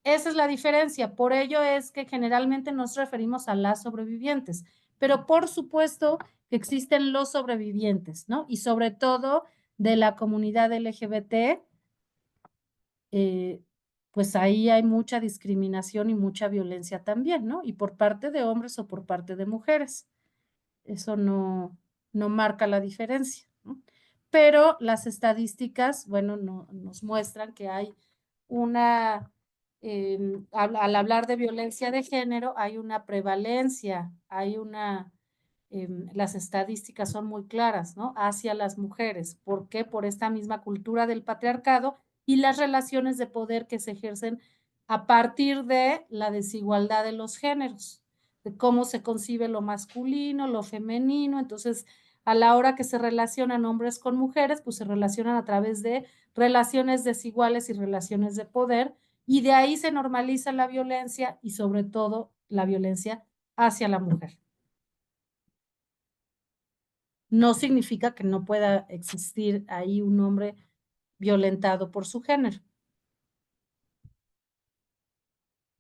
esa es la diferencia. Por ello es que generalmente nos referimos a las sobrevivientes, pero por supuesto que existen los sobrevivientes, ¿no? Y sobre todo de la comunidad LGBT, pues ahí hay mucha discriminación y mucha violencia también, ¿no? Y por parte de hombres o por parte de mujeres. Eso no marca la diferencia, ¿no? Pero las estadísticas, bueno, nos muestran que hay una, al hablar de violencia de género, hay una prevalencia, las estadísticas son muy claras, ¿no? Hacia las mujeres. ¿Por qué? Por esta misma cultura del patriarcado y las relaciones de poder que se ejercen a partir de la desigualdad de los géneros, de cómo se concibe lo masculino, lo femenino. Entonces, a la hora que se relacionan hombres con mujeres, pues se relacionan a través de relaciones desiguales y relaciones de poder, y de ahí se normaliza la violencia y sobre todo la violencia hacia la mujer. No significa que no pueda existir ahí un hombre violentado por su género.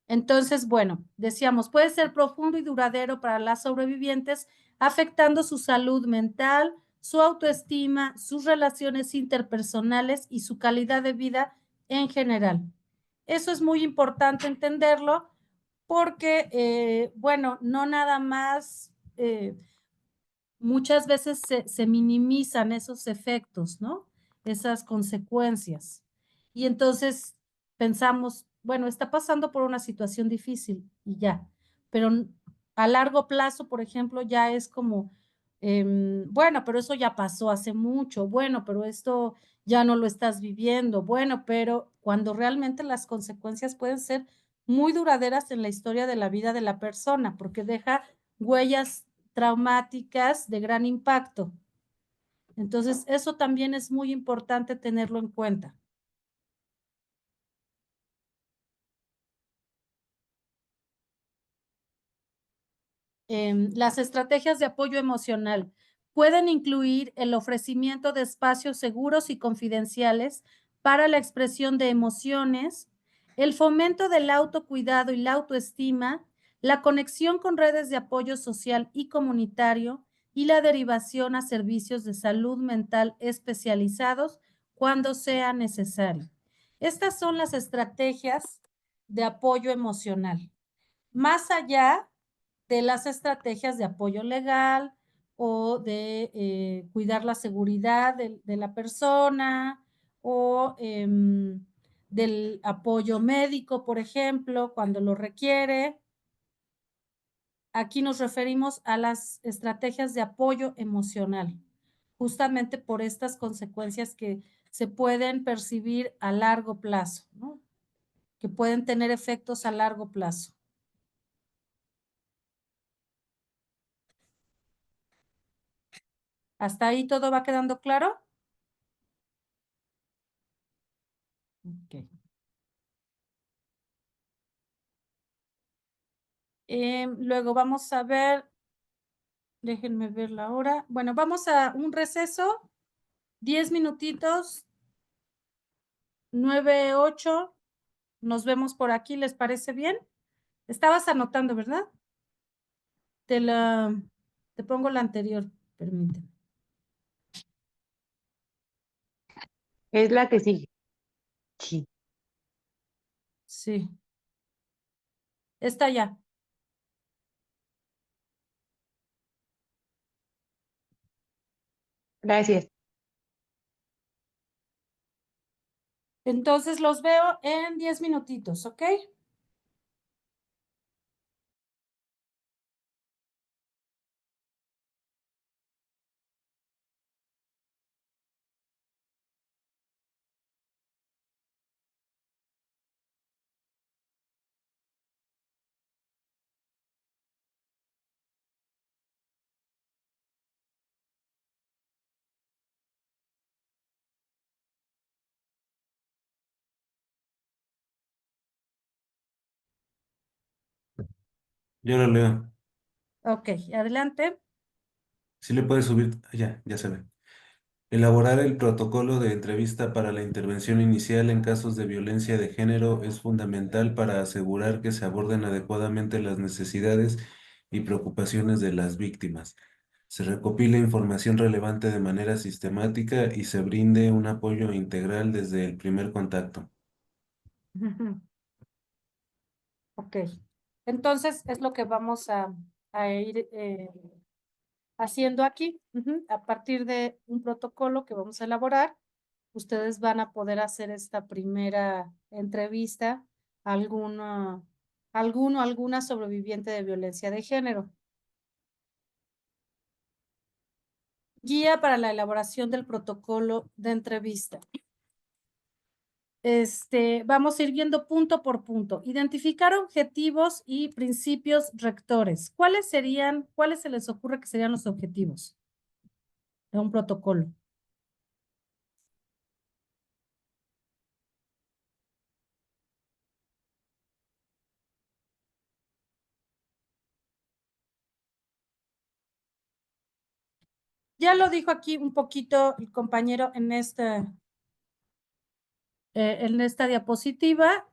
Entonces, bueno, decíamos, puede ser profundo y duradero para las sobrevivientes, afectando su salud mental, su autoestima, sus relaciones interpersonales y su calidad de vida en general. Eso es muy importante entenderlo porque, bueno, no nada más, muchas veces se minimizan esos efectos, ¿no? Esas consecuencias. Y entonces pensamos, bueno, está pasando por una situación difícil y ya, pero a largo plazo, por ejemplo, ya es como, bueno, pero eso ya pasó hace mucho, bueno, pero esto ya no lo estás viviendo, bueno, pero cuando realmente las consecuencias pueden ser muy duraderas en la historia de la vida de la persona, porque deja huellas traumáticas de gran impacto. Entonces, eso también es muy importante tenerlo en cuenta. Las estrategias de apoyo emocional pueden incluir el ofrecimiento de espacios seguros y confidenciales para la expresión de emociones, el fomento del autocuidado y la autoestima, la conexión con redes de apoyo social y comunitario y la derivación a servicios de salud mental especializados cuando sea necesario. Estas son las estrategias de apoyo emocional. Más allá de las estrategias de apoyo legal o de cuidar la seguridad de la persona o del apoyo médico, por ejemplo, cuando lo requiere. Aquí nos referimos a las estrategias de apoyo emocional, justamente por estas consecuencias que se pueden percibir a largo plazo, ¿no? Que pueden tener efectos a largo plazo. ¿Hasta ahí todo va quedando claro? Ok. Luego vamos a ver, déjenme ver la hora. Bueno, vamos a un receso, 10 minutitos, 9:08. Nos vemos por aquí, ¿les parece bien? Estabas anotando, ¿verdad? Te pongo la anterior, permíteme. Es la que sigue. Sí. Sí. Está ya. Gracias. Entonces los veo en 10 minutitos, ¿ok? Yo lo leo. Ok, adelante. Sí le puedes subir. Ya se ve. Elaborar el protocolo de entrevista para la intervención inicial en casos de violencia de género es fundamental para asegurar que se aborden adecuadamente las necesidades y preocupaciones de las víctimas. Se recopile información relevante de manera sistemática y se brinde un apoyo integral desde el primer contacto. Ok. Entonces es lo que vamos a ir haciendo aquí. A partir de un protocolo que vamos a elaborar, ustedes van a poder hacer esta primera entrevista a alguna sobreviviente de violencia de género. Guía para la elaboración del protocolo de entrevista. Vamos a ir viendo punto por punto. Identificar objetivos y principios rectores. ¿Cuáles se les ocurre que serían los objetivos de un protocolo? Ya lo dijo aquí un poquito el compañero en esta diapositiva.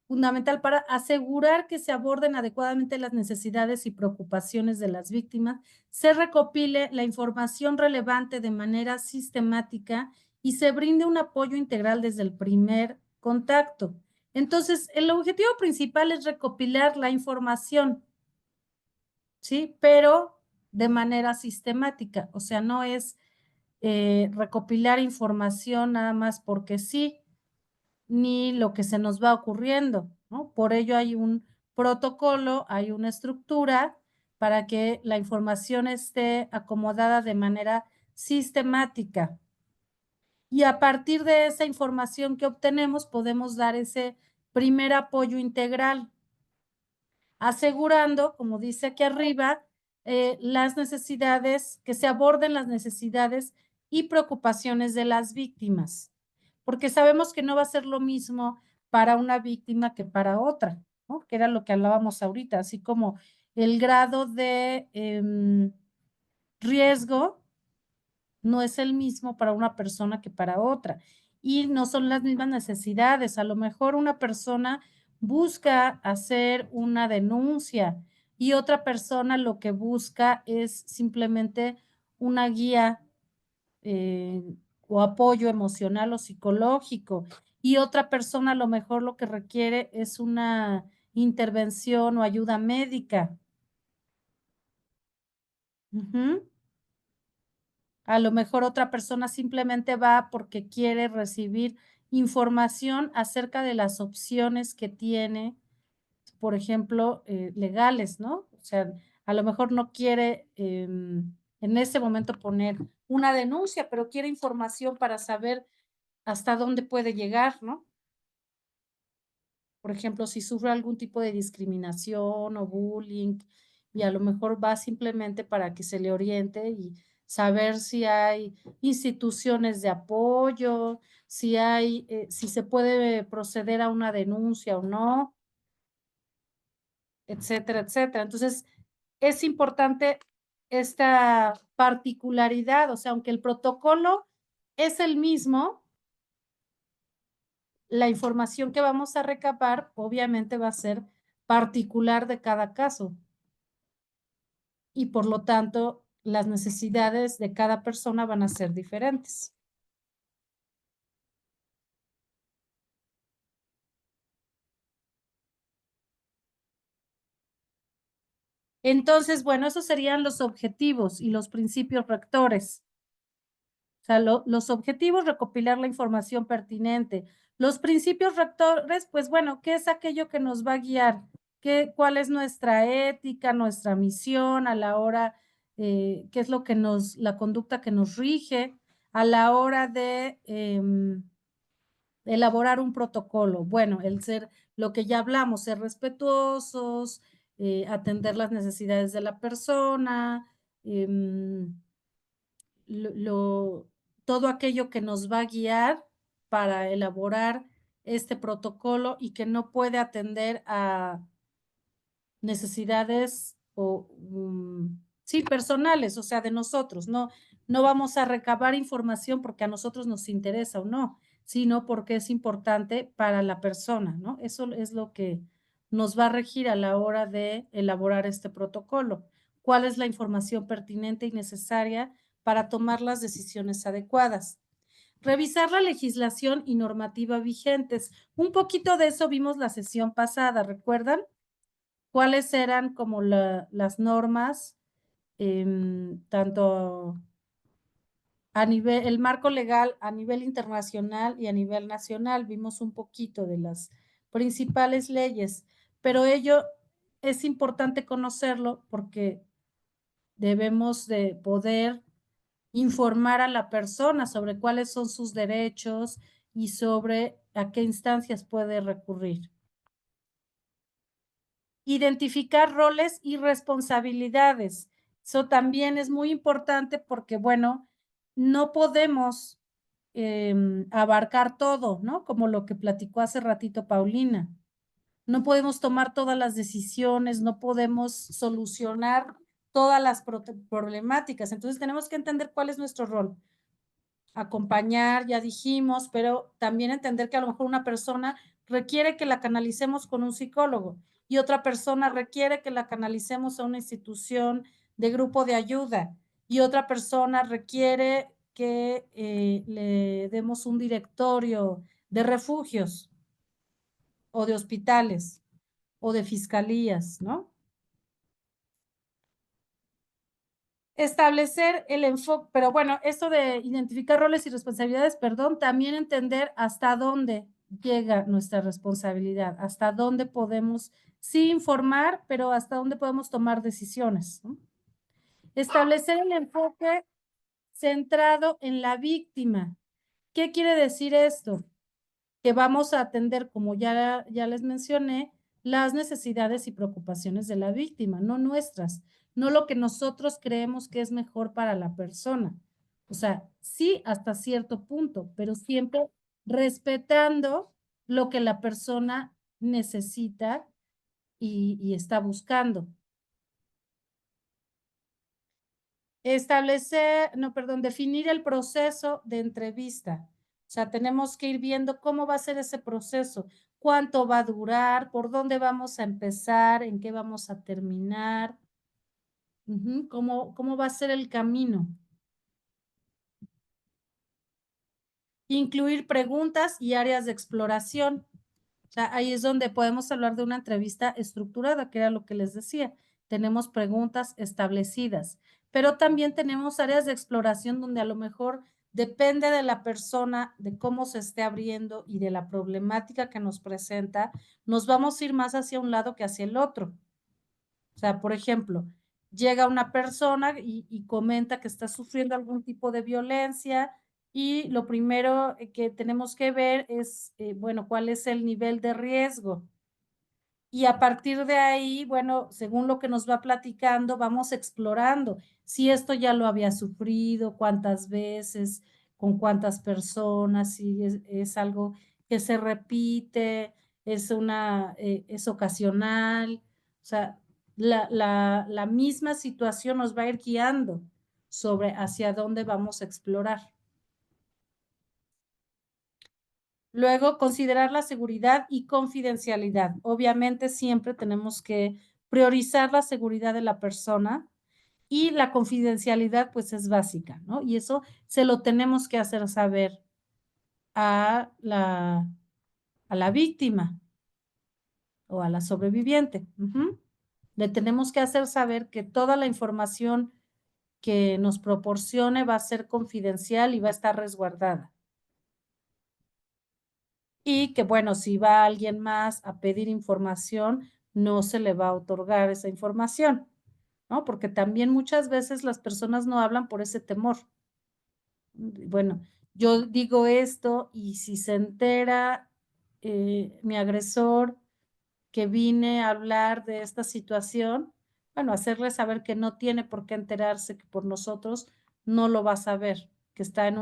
Fundamental para asegurar que se aborden adecuadamente las necesidades y preocupaciones de las víctimas, se recopile la información relevante de manera sistemática y se brinde un apoyo integral desde el primer contacto. Entonces, el objetivo principal es recopilar la información, ¿sí? Pero de manera sistemática, o sea, no es recopilar información nada más porque sí, ni lo que se nos va ocurriendo, ¿no? Por ello hay un protocolo, hay una estructura para que la información esté acomodada de manera sistemática. Y a partir de esa información que obtenemos, podemos dar ese primer apoyo integral, asegurando, como dice aquí arriba, las necesidades, que se aborden las necesidades y preocupaciones de las víctimas, porque sabemos que no va a ser lo mismo para una víctima que para otra, ¿no? Que era lo que hablábamos ahorita, así como el grado de riesgo no es el mismo para una persona que para otra. Y no son las mismas necesidades. A lo mejor una persona busca hacer una denuncia y otra persona lo que busca es simplemente una guía o apoyo emocional o psicológico. Y otra persona a lo mejor lo que requiere es una intervención o ayuda médica. Ujú. A lo mejor otra persona simplemente va porque quiere recibir información acerca de las opciones que tiene, por ejemplo, legales, ¿no? O sea, a lo mejor no quiere en ese momento poner una denuncia, pero quiere información para saber hasta dónde puede llegar, ¿no? Por ejemplo, si sufre algún tipo de discriminación o bullying, y a lo mejor va simplemente para que se le oriente y saber si hay instituciones de apoyo, si hay, si se puede proceder a una denuncia o no, etcétera, etcétera. Entonces, es importante esta particularidad, o sea, aunque el protocolo es el mismo, la información que vamos a recabar obviamente va a ser particular de cada caso y por lo tanto las necesidades de cada persona van a ser diferentes. Entonces, bueno, esos serían los objetivos y los principios rectores. O sea, los objetivos, recopilar la información pertinente. Los principios rectores, pues bueno, ¿qué es aquello que nos va a guiar? ¿Cuál es nuestra ética, nuestra misión a la hora, qué es lo que la conducta que nos rige a la hora de elaborar un protocolo? Bueno, el ser, lo que ya hablamos, ser respetuosos, atender las necesidades de la persona, todo aquello que nos va a guiar para elaborar este protocolo y que no puede atender a necesidades o sí, personales, o sea, de nosotros. No vamos a recabar información porque a nosotros nos interesa o no, sino porque es importante para la persona, ¿no? Eso es lo que nos va a regir a la hora de elaborar este protocolo. ¿Cuál es la información pertinente y necesaria para tomar las decisiones adecuadas? Revisar la legislación y normativa vigentes. Un poquito de eso vimos la sesión pasada, ¿recuerdan? ¿Cuáles eran como las normas, tanto a nivel, el marco legal a nivel internacional y a nivel nacional? Vimos un poquito de las principales leyes, pero ello es importante conocerlo porque debemos de poder informar a la persona sobre cuáles son sus derechos y sobre a qué instancias puede recurrir. Identificar roles y responsabilidades. Eso también es muy importante porque, bueno, no podemos abarcar todo, ¿no? Como lo que platicó hace ratito Paulina. No podemos tomar todas las decisiones, no podemos solucionar todas las problemáticas. Entonces tenemos que entender cuál es nuestro rol. Acompañar, ya dijimos, pero también entender que a lo mejor una persona requiere que la canalicemos con un psicólogo y otra persona requiere que la canalicemos a una institución de grupo de ayuda y otra persona requiere que le demos un directorio de refugios. o de hospitales o de fiscalías, ¿no? Establecer el enfoque, pero bueno, esto de identificar roles y responsabilidades, perdón, también entender hasta dónde llega nuestra responsabilidad, hasta dónde podemos, sí informar, pero hasta dónde podemos tomar decisiones, ¿no? Establecer el enfoque centrado en la víctima. ¿Qué quiere decir esto? Que vamos a atender, como ya les mencioné, las necesidades y preocupaciones de la víctima, no nuestras, no lo que nosotros creemos que es mejor para la persona. O sea, sí hasta cierto punto, pero siempre respetando lo que la persona necesita y está buscando. Definir el proceso de entrevista. O sea, tenemos que ir viendo cómo va a ser ese proceso, cuánto va a durar, por dónde vamos a empezar, en qué vamos a terminar, cómo va a ser el camino. Incluir preguntas y áreas de exploración. O sea, ahí es donde podemos hablar de una entrevista estructurada, que era lo que les decía. Tenemos preguntas establecidas, pero también tenemos áreas de exploración donde a lo mejor depende de la persona, de cómo se esté abriendo y de la problemática que nos presenta, nos vamos a ir más hacia un lado que hacia el otro. O sea, por ejemplo, llega una persona y comenta que está sufriendo algún tipo de violencia y lo primero que tenemos que ver es, bueno, cuál es el nivel de riesgo. Y a partir de ahí, bueno, según lo que nos va platicando, vamos explorando si esto ya lo había sufrido, cuántas veces, con cuántas personas, si es algo que se repite, es ocasional. O sea, la misma situación nos va a ir guiando sobre hacia dónde vamos a explorar. Luego, considerar la seguridad y confidencialidad. Obviamente, siempre tenemos que priorizar la seguridad de la persona y la confidencialidad, pues, es básica, ¿no? Y eso se lo tenemos que hacer saber a la víctima o a la sobreviviente. Le tenemos que hacer saber que toda la información que nos proporcione va a ser confidencial y va a estar resguardada. Y que, bueno, si va alguien más a pedir información, no se le va a otorgar esa información, ¿no? Porque también muchas veces las personas no hablan por ese temor. Bueno, yo digo esto y si se entera mi agresor que vine a hablar de esta situación, bueno, hacerle saber que no tiene por qué enterarse, que por nosotros no lo va a saber, que está en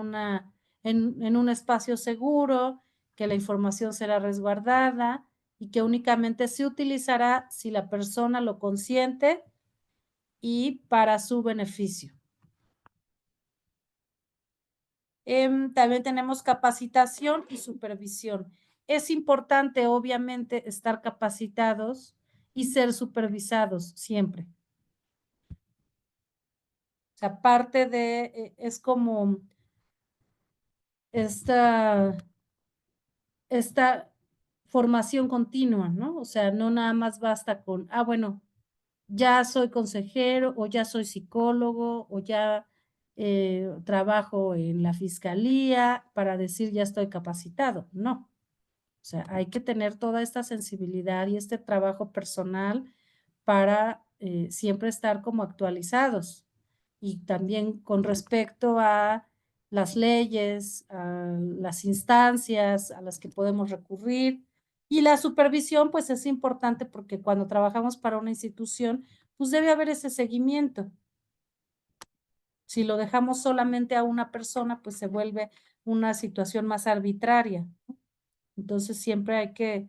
un espacio seguro, que la información será resguardada y que únicamente se utilizará si la persona lo consiente y para su beneficio. También tenemos capacitación y supervisión. Es importante, obviamente, estar capacitados y ser supervisados siempre. O sea, parte de, es como esta formación continua, ¿no? O sea, no nada más basta con, bueno, ya soy consejero o ya soy psicólogo o ya trabajo en la fiscalía para decir ya estoy capacitado. No. O sea, hay que tener toda esta sensibilidad y este trabajo personal para siempre estar como actualizados. Y también con respecto a las leyes, a las instancias a las que podemos recurrir. Y la supervisión, pues es importante porque cuando trabajamos para una institución, pues debe haber ese seguimiento. Si lo dejamos solamente a una persona, pues se vuelve una situación más arbitraria. Entonces siempre hay que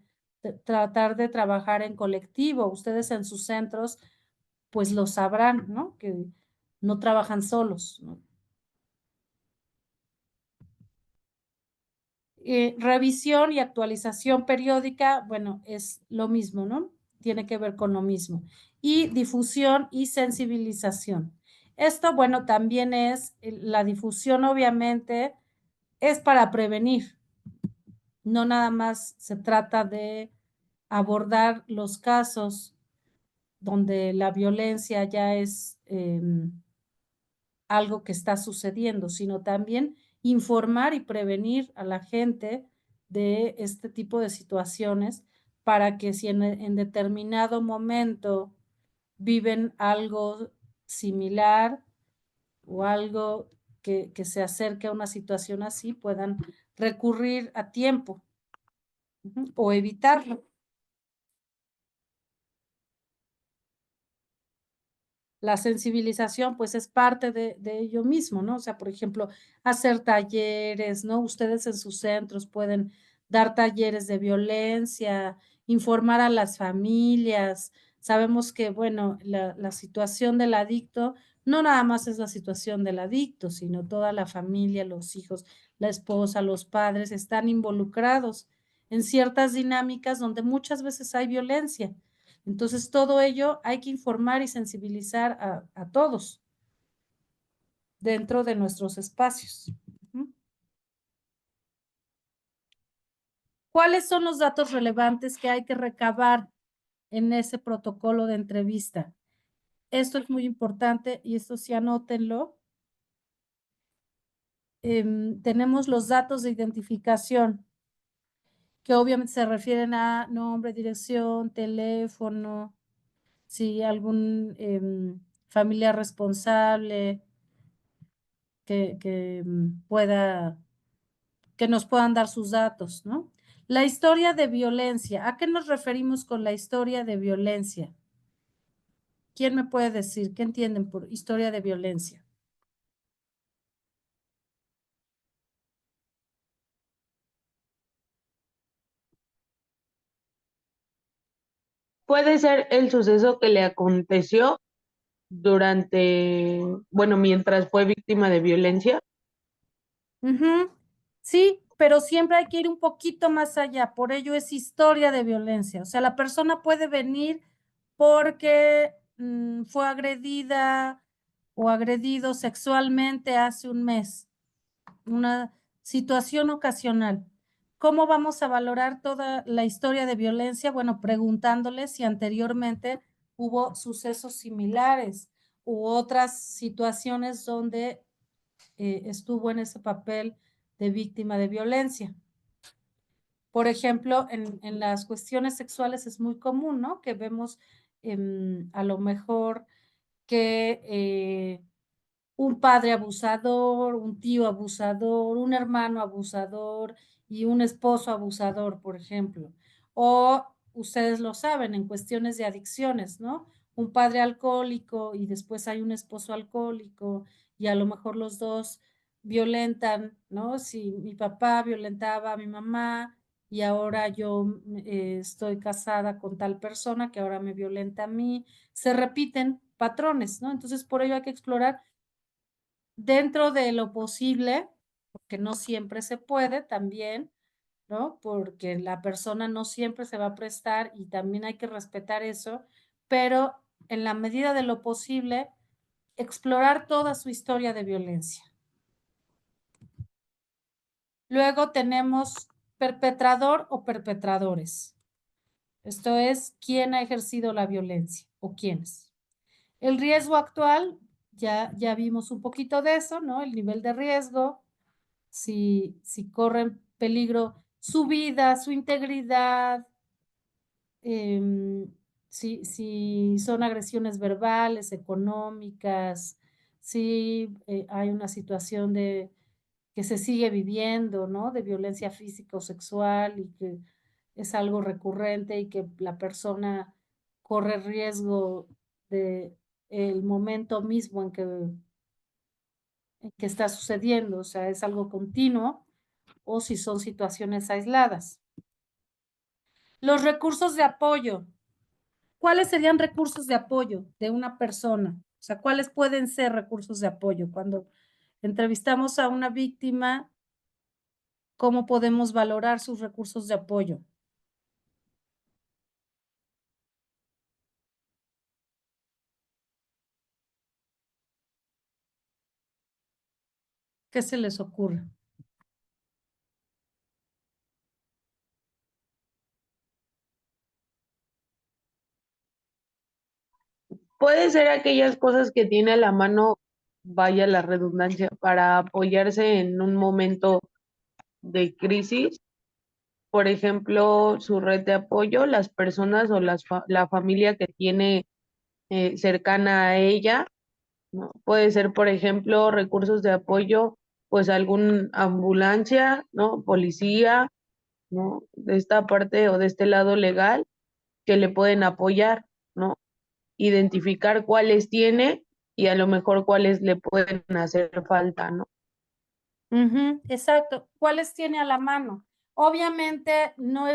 tratar de trabajar en colectivo. Ustedes en sus centros, pues lo sabrán, ¿no? Que no trabajan solos, ¿no? Revisión y actualización periódica, bueno, es lo mismo, ¿no? Tiene que ver con lo mismo. Y difusión y sensibilización. Esto, bueno, también es, la difusión obviamente es para prevenir. No nada más se trata de abordar los casos donde la violencia ya es algo que está sucediendo, sino también informar y prevenir a la gente de este tipo de situaciones para que si en determinado momento viven algo similar o algo que se acerque a una situación así, puedan recurrir a tiempo o evitarlo. La sensibilización, pues, es parte de ello mismo, ¿no? O sea, por ejemplo, hacer talleres, ¿no? Ustedes en sus centros pueden dar talleres de violencia, informar a las familias. Sabemos que, bueno, la situación del adicto no nada más es la situación del adicto, sino toda la familia, los hijos, la esposa, los padres están involucrados en ciertas dinámicas donde muchas veces hay violencia. Entonces, todo ello hay que informar y sensibilizar a todos dentro de nuestros espacios. ¿Cuáles son los datos relevantes que hay que recabar en ese protocolo de entrevista? Esto es muy importante y esto sí anótenlo. Tenemos los datos de identificación, que obviamente se refieren a nombre, dirección, teléfono, si algún familiar responsable, que que nos puedan dar sus datos, ¿no? La historia de violencia. ¿A qué nos referimos con la historia de violencia? ¿Quién me puede decir? ¿Qué entienden por historia de violencia? Puede ser el suceso que le aconteció durante, bueno, mientras fue víctima de violencia. Sí, pero siempre hay que ir un poquito más allá. Por ello es historia de violencia. O sea, la persona puede venir porque fue agredida o agredido sexualmente hace un mes. Una situación ocasional. ¿Cómo vamos a valorar toda la historia de violencia? Bueno, preguntándole si anteriormente hubo sucesos similares u otras situaciones donde estuvo en ese papel de víctima de violencia. Por ejemplo, en las cuestiones sexuales es muy común, ¿no? Que vemos a lo mejor que un padre abusador, un tío abusador, un hermano abusador y un esposo abusador, por ejemplo. O ustedes lo saben, en cuestiones de adicciones, ¿no? Un padre alcohólico y después hay un esposo alcohólico y a lo mejor los dos violentan, ¿no? Si mi papá violentaba a mi mamá y ahora yo estoy casada con tal persona que ahora me violenta a mí, se repiten patrones, ¿no? Entonces, por ello hay que explorar dentro de lo posible, porque no siempre se puede también, ¿no? Porque la persona no siempre se va a prestar y también hay que respetar eso, pero en la medida de lo posible, explorar toda su historia de violencia. Luego tenemos perpetrador o perpetradores. Esto es, ¿quién ha ejercido la violencia o quiénes? El riesgo actual, ya vimos un poquito de eso, ¿no? El nivel de riesgo, si corren peligro su vida, su integridad, si son agresiones verbales, económicas, si hay una situación de que se sigue viviendo, ¿no? De violencia física o sexual y que es algo recurrente y que la persona corre riesgo de el momento mismo en que está sucediendo, o sea, es algo continuo o si son situaciones aisladas. Los recursos de apoyo. ¿Cuáles serían recursos de apoyo de una persona? O sea, ¿cuáles pueden ser recursos de apoyo? Cuando entrevistamos a una víctima, ¿cómo podemos valorar sus recursos de apoyo? ¿Qué se les ocurre? puede ser aquellas cosas que tiene a la mano, vaya la redundancia, para apoyarse en un momento de crisis. Por ejemplo, su red de apoyo, las personas o la familia que tiene cercana a ella, ¿no? Puede ser, por ejemplo, recursos de apoyo, pues algún ambulancia, ¿no? Policía, ¿no? De esta parte o de este lado legal que le pueden apoyar, ¿no? Identificar cuáles tiene y a lo mejor cuáles le pueden hacer falta, ¿no? Exacto. ¿Cuáles tiene a la mano? Obviamente, no,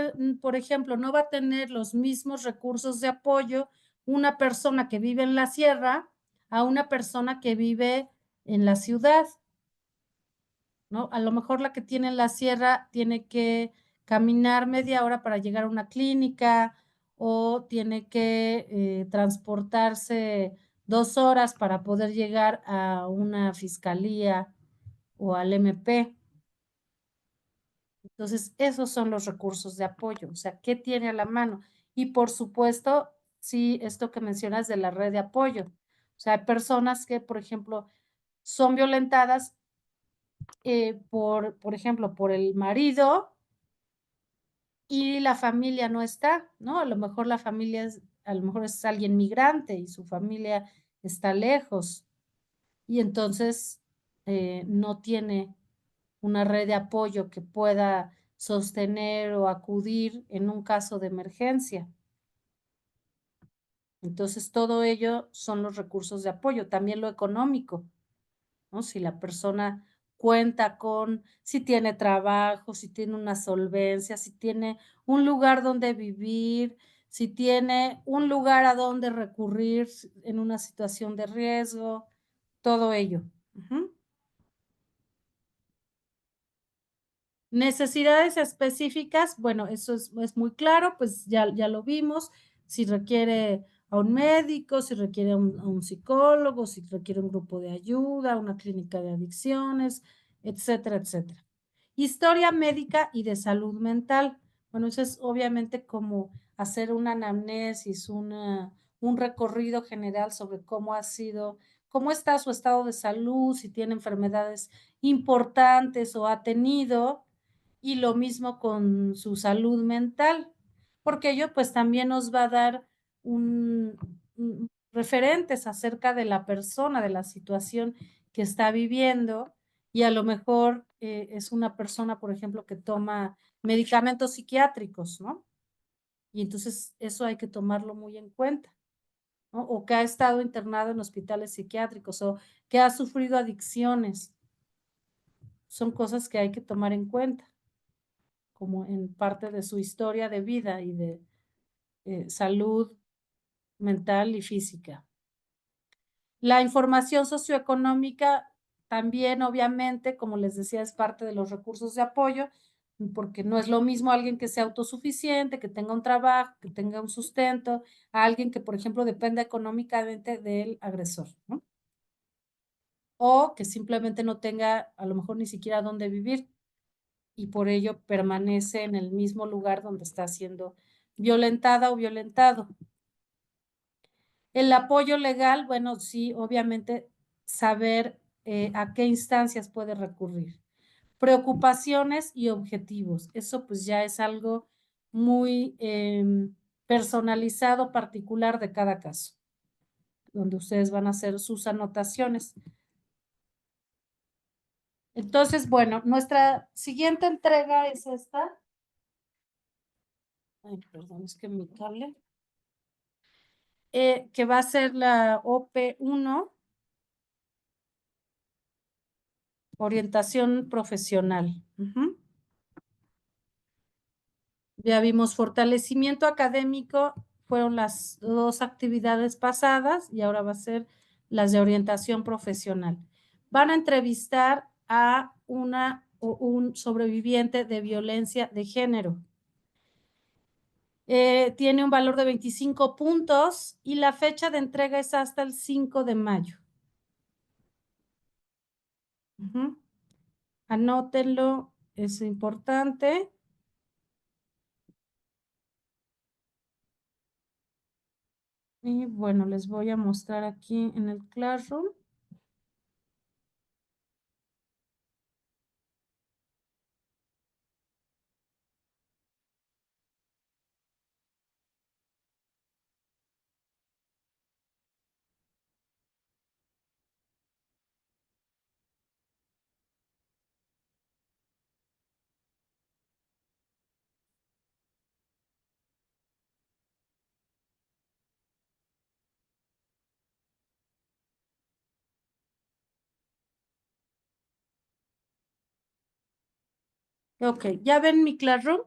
por ejemplo, no va a tener los mismos recursos de apoyo una persona que vive en la sierra a una persona que vive en la ciudad, ¿no? A lo mejor la que tiene en la sierra tiene que caminar media hora para llegar a una clínica o tiene que transportarse 2 horas para poder llegar a una fiscalía o al MP. Entonces, esos son los recursos de apoyo, o sea, ¿qué tiene a la mano? Y por supuesto, sí, esto que mencionas de la red de apoyo. O sea, hay personas que, por ejemplo, son violentadas por ejemplo, por el marido y la familia no está, ¿no? A lo mejor la familia a lo mejor es alguien migrante y su familia está lejos y entonces no tiene una red de apoyo que pueda sostener o acudir en un caso de emergencia. Entonces, todo ello son los recursos de apoyo, también lo económico, ¿no? Si la persona cuenta con, si tiene trabajo, si tiene una solvencia, si tiene un lugar donde vivir, si tiene un lugar a donde recurrir en una situación de riesgo, todo ello. Necesidades específicas, bueno, eso es muy claro, pues ya lo vimos, si requiere a un médico, si requiere a un psicólogo, si requiere un grupo de ayuda, una clínica de adicciones, etcétera, etcétera. Historia médica y de salud mental. Bueno, eso es obviamente como hacer una anamnesis, un recorrido general sobre cómo ha sido, cómo está su estado de salud, si tiene enfermedades importantes o ha tenido, y lo mismo con su salud mental, porque ello pues también nos va a dar referentes acerca de la persona, de la situación que está viviendo y a lo mejor es una persona, por ejemplo, que toma medicamentos psiquiátricos, ¿no? Y entonces eso hay que tomarlo muy en cuenta, ¿no? O que ha estado internado en hospitales psiquiátricos o que ha sufrido adicciones. Son cosas que hay que tomar en cuenta como en parte de su historia de vida y de salud mental y física. La información socioeconómica también, obviamente, como les decía, es parte de los recursos de apoyo, porque no es lo mismo alguien que sea autosuficiente, que tenga un trabajo, que tenga un sustento, a alguien que, por ejemplo, dependa económicamente del agresor, ¿no? O que simplemente no tenga a lo mejor ni siquiera dónde vivir y por ello permanece en el mismo lugar donde está siendo violentada o violentado. El apoyo legal, bueno, sí, obviamente saber a qué instancias puede recurrir. Preocupaciones y objetivos. Eso pues ya es algo muy personalizado, particular de cada caso, donde ustedes van a hacer sus anotaciones. Entonces, bueno, nuestra siguiente entrega es esta. Ay, perdón, es que mi cable. Que va a ser la OP1, orientación profesional. Ya vimos fortalecimiento académico, fueron las 2 actividades pasadas y ahora va a ser las de orientación profesional. Van a entrevistar a un sobreviviente de violencia de género. Tiene un valor de 25 puntos y la fecha de entrega es hasta el 5 de mayo. Anótenlo, es importante. Y bueno, les voy a mostrar aquí en el Classroom. Ok, ¿ya ven mi Classroom?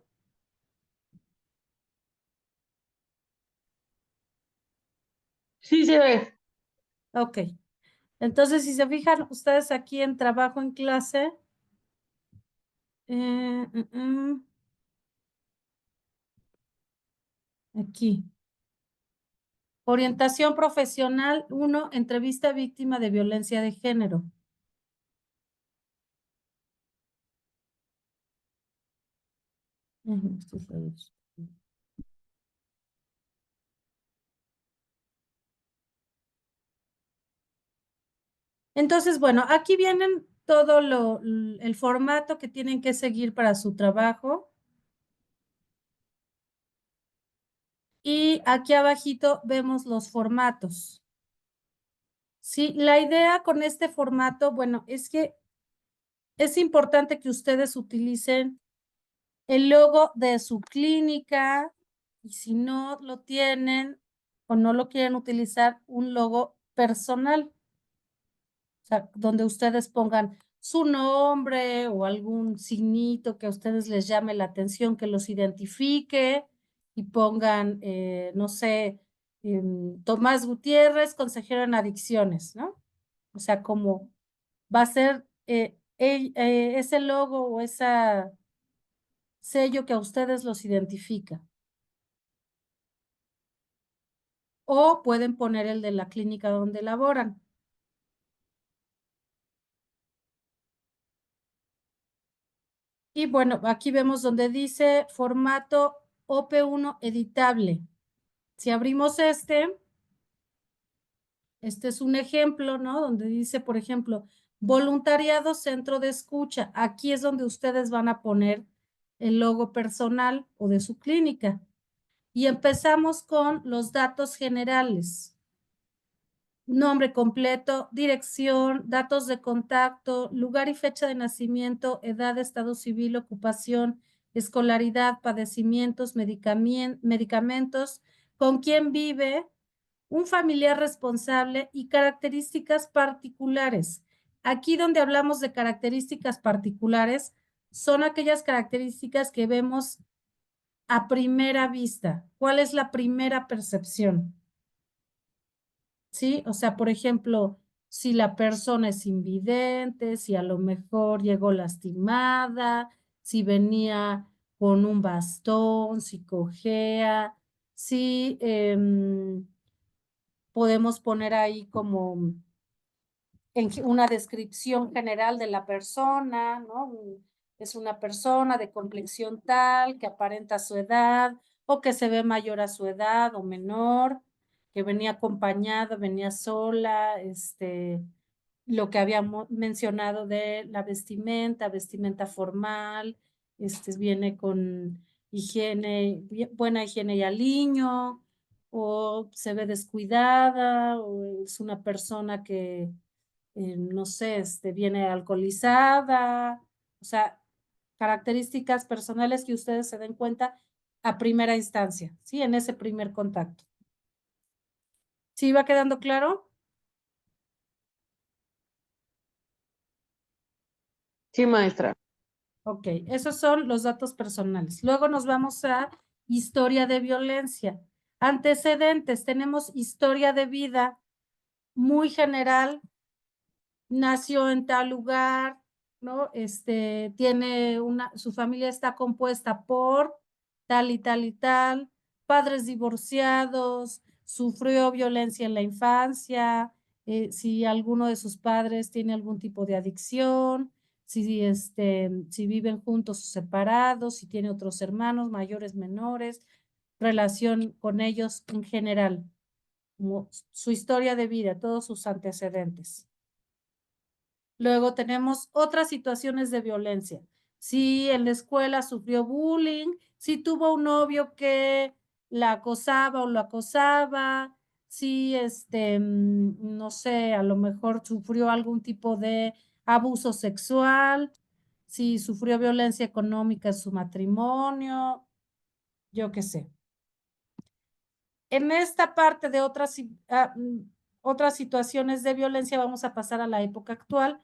Sí se ve. Ok. Entonces, si se fijan ustedes aquí en trabajo en clase, eh, mm, mm, aquí. Orientación profesional 1, entrevista víctima de violencia de género. Esto es la dos. Entonces, bueno, aquí vienen todo el formato que tienen que seguir para su trabajo. Y aquí abajito vemos los formatos. Sí, la idea con este formato, bueno, es que es importante que ustedes utilicen el logo de su clínica y si no lo tienen o no lo quieren utilizar, un logo personal. O sea, donde ustedes pongan su nombre o algún signito que a ustedes les llame la atención, que los identifique y pongan, no sé, Tomás Gutiérrez, consejero en adicciones, ¿no? O sea, como va a ser ese logo o ese sello que a ustedes los identifica. O pueden poner el de la clínica donde laboran. Y bueno, aquí vemos donde dice formato OP1 editable. Si abrimos este es un ejemplo, ¿no? Donde dice, por ejemplo, voluntariado centro de escucha. Aquí es donde ustedes van a poner el logo personal o de su clínica. Y empezamos con los datos generales. Nombre completo, dirección, datos de contacto, lugar y fecha de nacimiento, edad, estado civil, ocupación, escolaridad, padecimientos, medicamentos, con quién vive, un familiar responsable y características particulares. Aquí donde hablamos de características particulares, son aquellas características que vemos a primera vista. ¿Cuál es la primera percepción? ¿Sí? O sea, por ejemplo, si la persona es invidente, si a lo mejor llegó lastimada, si venía con un bastón, si cojea, si podemos poner ahí como una descripción general de la persona, ¿no? Es una persona de complexión tal, que aparenta su edad, o que se ve mayor a su edad o menor, que venía acompañada, venía sola, lo que habíamos mencionado de la vestimenta formal, viene con higiene, buena higiene y aliño, o se ve descuidada, o es una persona que no sé, viene alcoholizada, o sea, características personales que ustedes se den cuenta a primera instancia, ¿sí? En ese primer contacto. ¿Sí va quedando claro? Sí, maestra. Ok, esos son los datos personales. Luego nos vamos a historia de violencia. Antecedentes, tenemos historia de vida muy general, nació en tal lugar, ¿no? Tiene su familia está compuesta por tal y tal y tal, padres divorciados, sufrió violencia en la infancia, si alguno de sus padres tiene algún tipo de adicción, si viven juntos o separados, si tiene otros hermanos mayores, menores, relación con ellos en general. como su historia de vida, todos sus antecedentes. Luego tenemos otras situaciones de violencia. Si en la escuela sufrió bullying, si tuvo un novio que la acosaba o lo acosaba, si no sé, a lo mejor sufrió algún tipo de abuso sexual, si sufrió violencia económica en su matrimonio, yo qué sé. En esta parte de otras situaciones de violencia vamos a pasar a la época actual,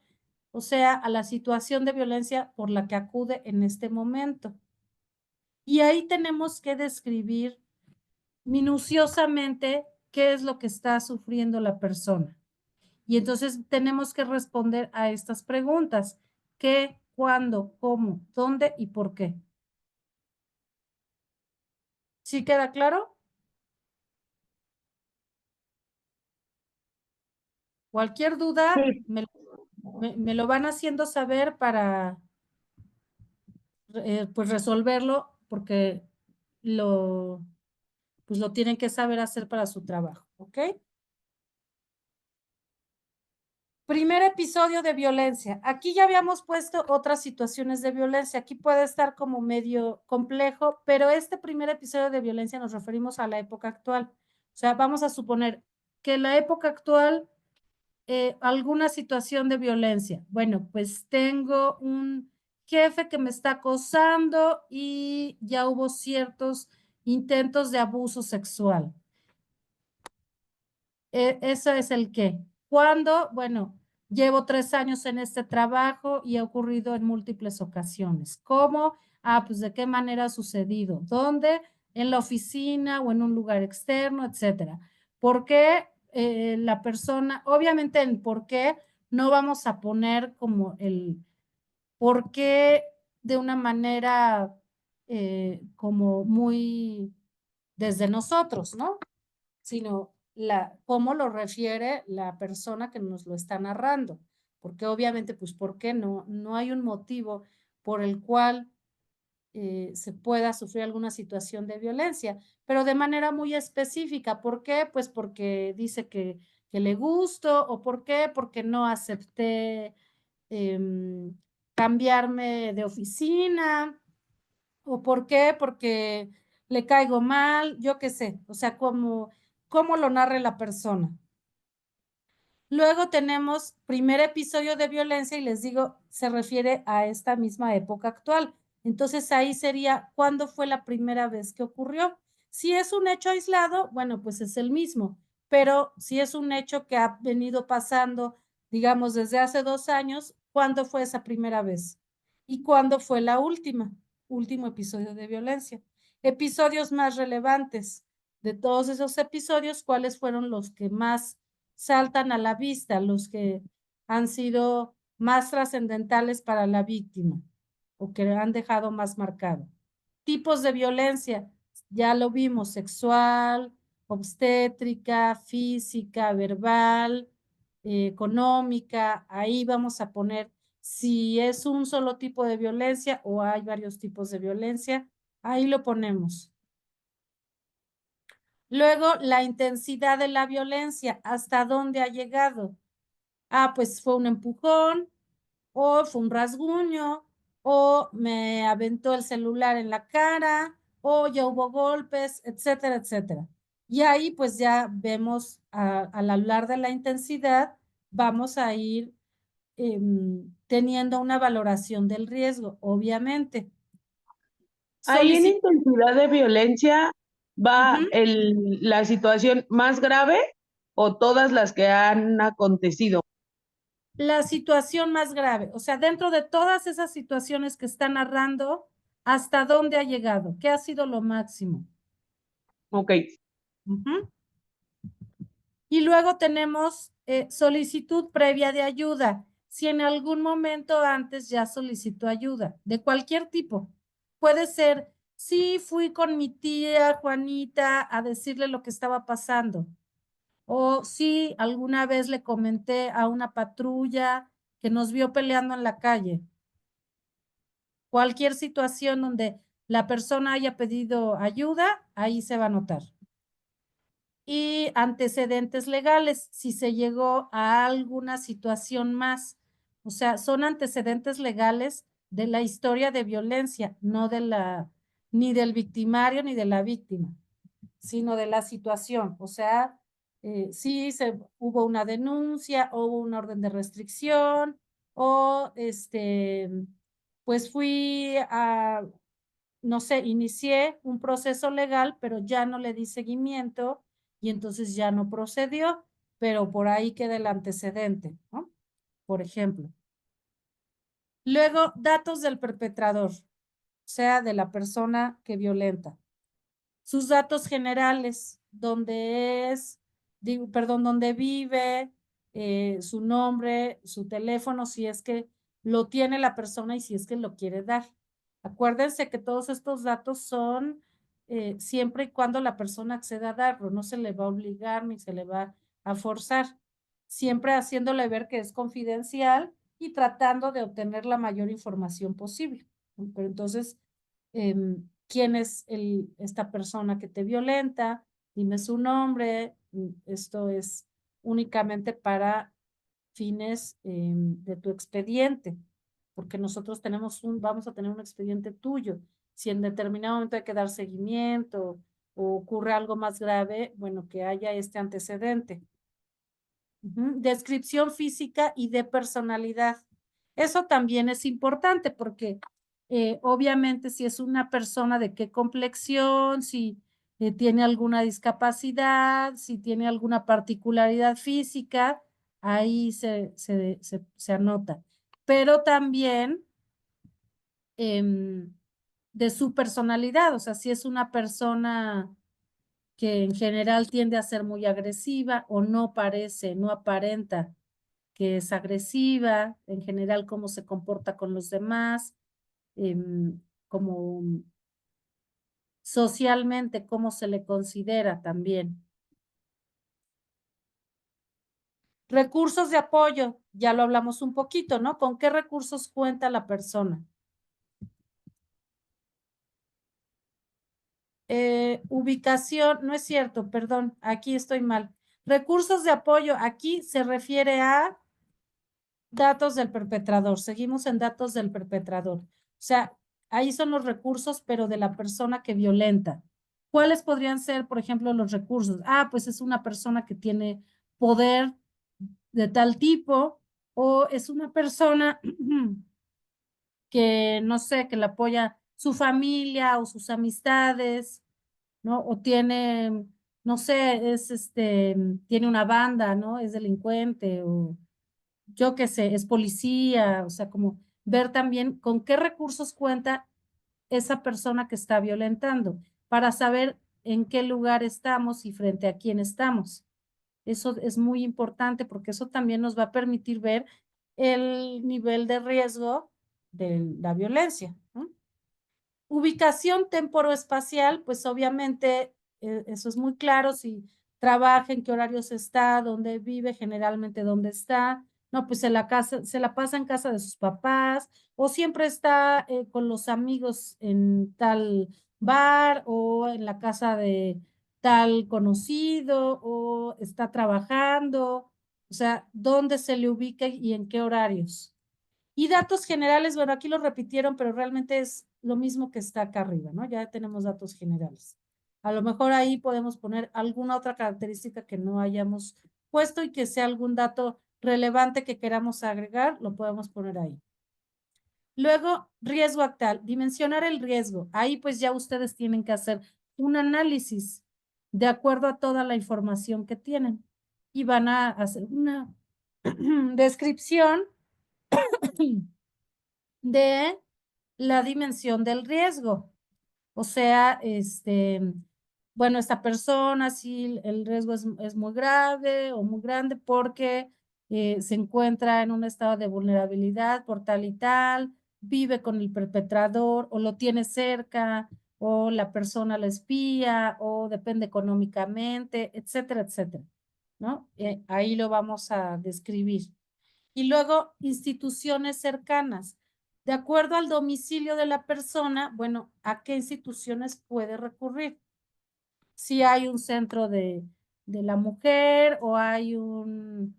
o sea, a la situación de violencia por la que acude en este momento. Y ahí tenemos que describir minuciosamente qué es lo que está sufriendo la persona. Y entonces tenemos que responder a estas preguntas: ¿qué, cuándo, cómo, dónde y por qué? ¿Sí queda claro? Cualquier duda, Sí. me lo van haciendo saber para pues resolverlo, porque pues lo tienen que saber hacer para su trabajo, ¿ok? Primer episodio de violencia. Aquí ya habíamos puesto otras situaciones de violencia. Aquí puede estar como medio complejo, pero este primer episodio de violencia nos referimos a la época actual. O sea, vamos a suponer que en la época actual alguna situación de violencia. Bueno, pues tengo un jefe que me está acosando y ya hubo ciertos intentos de abuso sexual. Eso es el qué. ¿Cuándo? Bueno, llevo 3 años en este trabajo y ha ocurrido en múltiples ocasiones. ¿Cómo? Pues de qué manera ha sucedido. ¿Dónde? En la oficina o en un lugar externo, etcétera. ¿Por qué la persona? Obviamente en por qué no vamos a poner como el por qué de una manera como muy desde nosotros, ¿no? Sino cómo lo refiere la persona que nos lo está narrando. Porque obviamente, pues, ¿por qué no? No hay un motivo por el cual se pueda sufrir alguna situación de violencia, pero de manera muy específica. ¿Por qué? Pues porque dice que le gusto, o ¿por qué? Porque no acepté cambiarme de oficina, o ¿por qué? Porque le caigo mal, yo qué sé, o sea, cómo lo narre la persona. Luego tenemos primer episodio de violencia y les digo, se refiere a esta misma época actual. Entonces ahí sería, ¿cuándo fue la primera vez que ocurrió? Si es un hecho aislado, bueno, pues es el mismo, pero si es un hecho que ha venido pasando, digamos, desde hace 2 años, ¿cuándo fue esa primera vez? ¿Y cuándo fue la último episodio de violencia? Episodios más relevantes. De todos esos episodios, ¿cuáles fueron los que más saltan a la vista, los que han sido más trascendentales para la víctima o que han dejado más marcado? Tipos de violencia, ya lo vimos: sexual, obstétrica, física, verbal, económica. Ahí vamos a poner si es un solo tipo de violencia o hay varios tipos de violencia. Ahí lo ponemos. Luego, la intensidad de la violencia, ¿hasta dónde ha llegado? Pues fue un empujón, o fue un rasguño, o me aventó el celular en la cara, o ya hubo golpes, etcétera, etcétera. Y ahí pues ya vemos al hablar de la intensidad, vamos a ir teniendo una valoración del riesgo, obviamente. Ahí en intensidad de violencia va Ujú. la situación más grave o todas las que han acontecido. La situación más grave, o sea, dentro de todas esas situaciones que está narrando, ¿hasta dónde ha llegado? ¿Qué ha sido lo máximo? Ok. Ujú. Y luego tenemos solicitud previa de ayuda. Si en algún momento antes ya solicitó ayuda, de cualquier tipo. Puede ser, sí, fui con mi tía Juanita a decirle lo que estaba pasando. O sí, alguna vez le comenté a una patrulla que nos vio peleando en la calle. Cualquier situación donde la persona haya pedido ayuda, ahí se va a notar. Y antecedentes legales, si se llegó a alguna situación más. O sea, son antecedentes legales de la historia de violencia, no de ni del victimario ni de la víctima, sino de la situación. O sea, sí hubo una denuncia, o hubo un orden de restricción, o pues fui no sé, inicié un proceso legal, pero ya no le di seguimiento y entonces ya no procedió, pero por ahí queda el antecedente, ¿no? Por ejemplo. Luego, datos del perpetrador, o sea, de la persona que violenta. Sus datos generales, donde vive, su nombre, su teléfono, si es que lo tiene la persona y si es que lo quiere dar. Acuérdense que todos estos datos son siempre y cuando la persona acceda a darlo, no se le va a obligar ni se le va a forzar, siempre haciéndole ver que es confidencial y tratando de obtener la mayor información posible. Pero entonces, quién es esta persona que te violenta, dime su nombre. Esto es únicamente para fines de tu expediente, porque nosotros vamos a tener un expediente tuyo. Si en determinado momento hay que dar seguimiento o ocurre algo más grave, bueno, que haya este antecedente. Descripción física y de personalidad. Eso también es importante porque obviamente si es una persona de qué complexión, si tiene alguna discapacidad, si tiene alguna particularidad física, ahí se anota. Pero también de su personalidad, o sea, si es una persona que en general tiende a ser muy agresiva o no aparenta que es agresiva, en general cómo se comporta con los demás, como socialmente cómo se le considera también. Recursos de apoyo, ya lo hablamos un poquito, ¿no? ¿Con qué recursos cuenta la persona? Ubicación, no es cierto, perdón, aquí estoy mal. Recursos de apoyo, aquí se refiere a datos del perpetrador. Seguimos en datos del perpetrador. O sea, ahí son los recursos, pero de la persona que violenta. ¿Cuáles podrían ser, por ejemplo, los recursos? Ah, pues es una persona que tiene poder de tal tipo, o es una persona que, no sé, que le apoya su familia o sus amistades, ¿no? O tiene, no sé, tiene una banda, ¿no? Es delincuente, o yo qué sé, es policía, o sea, como ver también con qué recursos cuenta esa persona que está violentando para saber en qué lugar estamos y frente a quién estamos. Eso es muy importante porque eso también nos va a permitir ver el nivel de riesgo de la violencia, ¿no? Ubicación temporoespacial, pues obviamente eso es muy claro, si trabaja, en qué horarios está, dónde vive, generalmente dónde está. No, pues se la pasa en casa de sus papás, o siempre está con los amigos en tal bar o en la casa de tal conocido, o está trabajando, o sea, dónde se le ubica y en qué horarios. Y datos generales, bueno, aquí lo repitieron, pero realmente es lo mismo que está acá arriba, ¿no? Ya tenemos datos generales. A lo mejor ahí podemos poner alguna otra característica que no hayamos puesto y que sea algún dato relevante que queramos agregar, lo podemos poner ahí. Luego, riesgo actual, dimensionar el riesgo. Ahí pues ya ustedes tienen que hacer un análisis de acuerdo a toda la información que tienen y van a hacer una descripción de la dimensión del riesgo. O sea, bueno, esta persona, sí, el riesgo es muy grave o muy grande porque se encuentra en un estado de vulnerabilidad por tal y tal, vive con el perpetrador o lo tiene cerca, o la persona la espía, o depende económicamente, etcétera, etcétera, ¿no? Ahí lo vamos a describir. Y luego, instituciones cercanas. De acuerdo al domicilio de la persona, bueno, ¿a qué instituciones puede recurrir? Si hay un centro de de la mujer, o hay un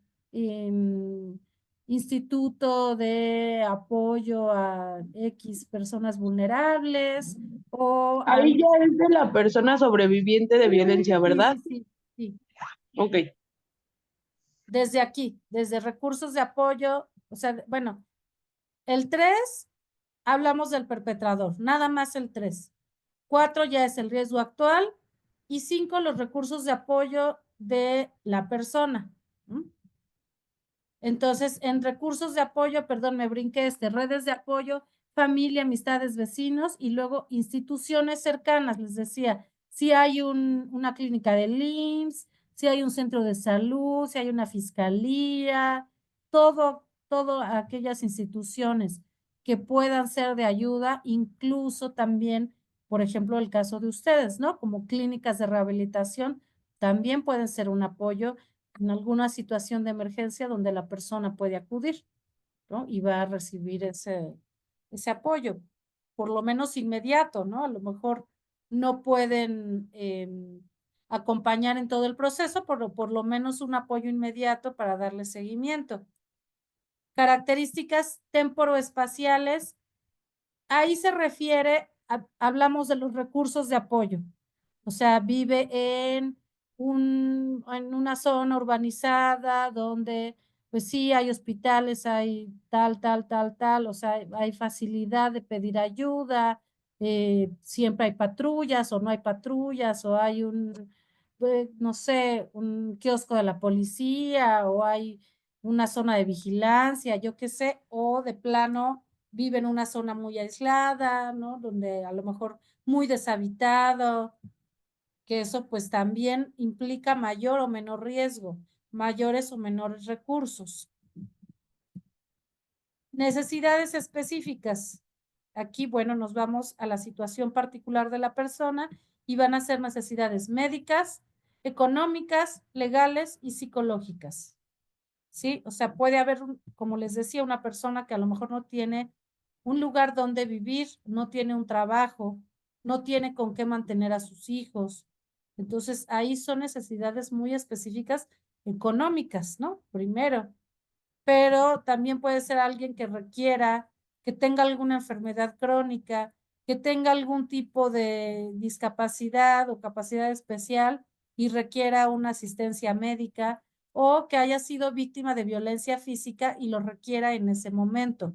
instituto de apoyo a X personas vulnerables, o Ahí hay... ya es de la persona sobreviviente de violencia, ¿verdad? Sí. Ok. Desde aquí, desde recursos de apoyo, o sea, bueno, el 3 hablamos del perpetrador, nada más el 3. 4 ya es el riesgo actual y 5 los recursos de apoyo de la persona. Entonces, en recursos de apoyo, perdón, me brinqué redes de apoyo, familia, amistades, vecinos y luego instituciones cercanas. Les decía, si hay una clínica del IMSS, si hay un centro de salud, si hay una fiscalía, todo aquellas instituciones que puedan ser de ayuda, incluso también, por ejemplo, el caso de ustedes, ¿no? Como clínicas de rehabilitación, también pueden ser un apoyo en alguna situación de emergencia donde la persona puede acudir, ¿no? Y va a recibir ese apoyo, por lo menos inmediato, ¿no? A lo mejor no pueden acompañar en todo el proceso, pero por lo menos un apoyo inmediato para darle seguimiento. Características temporoespaciales, ahí se refiere, hablamos de los recursos de apoyo. O sea, vive en una zona urbanizada donde, pues sí, hay hospitales, hay tal, o sea, hay facilidad de pedir ayuda, siempre hay patrullas o no hay patrullas, o hay no sé, un kiosco de la policía, o hay una zona de vigilancia, yo qué sé, o de plano vive en una zona muy aislada, ¿no? Donde a lo mejor muy deshabitado, que eso pues también implica mayor o menor riesgo, mayores o menores recursos. Necesidades específicas. Aquí, bueno, nos vamos a la situación particular de la persona y van a ser necesidades médicas, económicas, legales y psicológicas. ¿Sí? O sea, puede haber, como les decía, una persona que a lo mejor no tiene un lugar donde vivir, no tiene un trabajo, no tiene con qué mantener a sus hijos. Entonces, ahí son necesidades muy específicas económicas, ¿no? Primero, pero también puede ser alguien que requiera, que tenga alguna enfermedad crónica, que tenga algún tipo de discapacidad o capacidad especial y requiera una asistencia médica, o que haya sido víctima de violencia física y lo requiera en ese momento.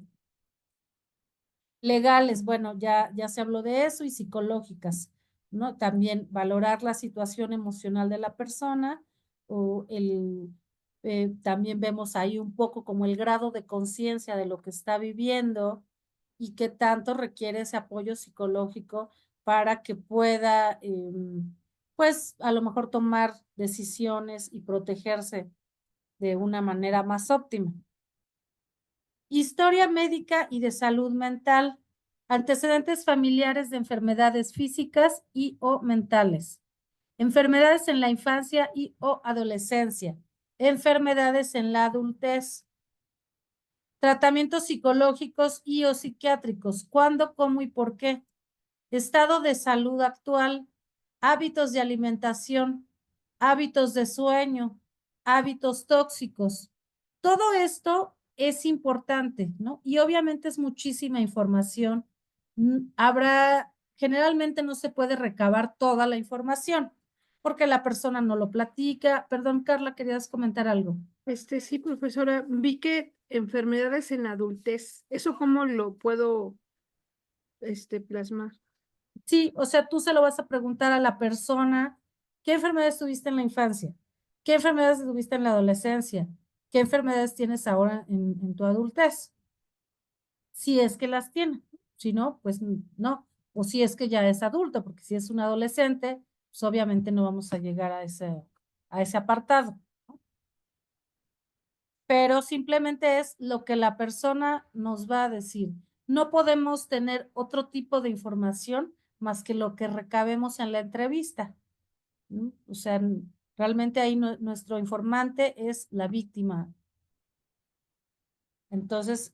Legales, bueno, ya se habló de eso, y psicológicas, ¿no? También valorar la situación emocional de la persona, o también vemos ahí un poco como el grado de conciencia de lo que está viviendo y qué tanto requiere ese apoyo psicológico para que pueda, pues, a lo mejor tomar decisiones y protegerse de una manera más óptima. Historia médica y de salud mental. Antecedentes familiares de enfermedades físicas y o mentales. Enfermedades en la infancia y o adolescencia. Enfermedades en la adultez. Tratamientos psicológicos y o psiquiátricos. ¿Cuándo, cómo y por qué? Estado de salud actual. Hábitos de alimentación. Hábitos de sueño. Hábitos tóxicos. Todo esto es importante, ¿no? Y obviamente es muchísima información. Generalmente no se puede recabar toda la información porque la persona no lo platica. Perdón, Carla, ¿querías comentar algo? Sí, profesora, vi que enfermedades en la adultez, ¿eso cómo lo puedo plasmar? Sí, o sea, tú se lo vas a preguntar a la persona, ¿qué enfermedades tuviste en la infancia? ¿Qué enfermedades tuviste en la adolescencia? ¿Qué enfermedades tienes ahora en tu adultez? Si es que las tiene, si no, pues no. O si es que ya es adulto, porque si es un adolescente, pues obviamente no vamos a llegar a ese apartado. Pero simplemente es lo que la persona nos va a decir. No podemos tener otro tipo de información más que lo que recabemos en la entrevista. ¿No? O sea, realmente ahí nuestro informante es la víctima. Entonces,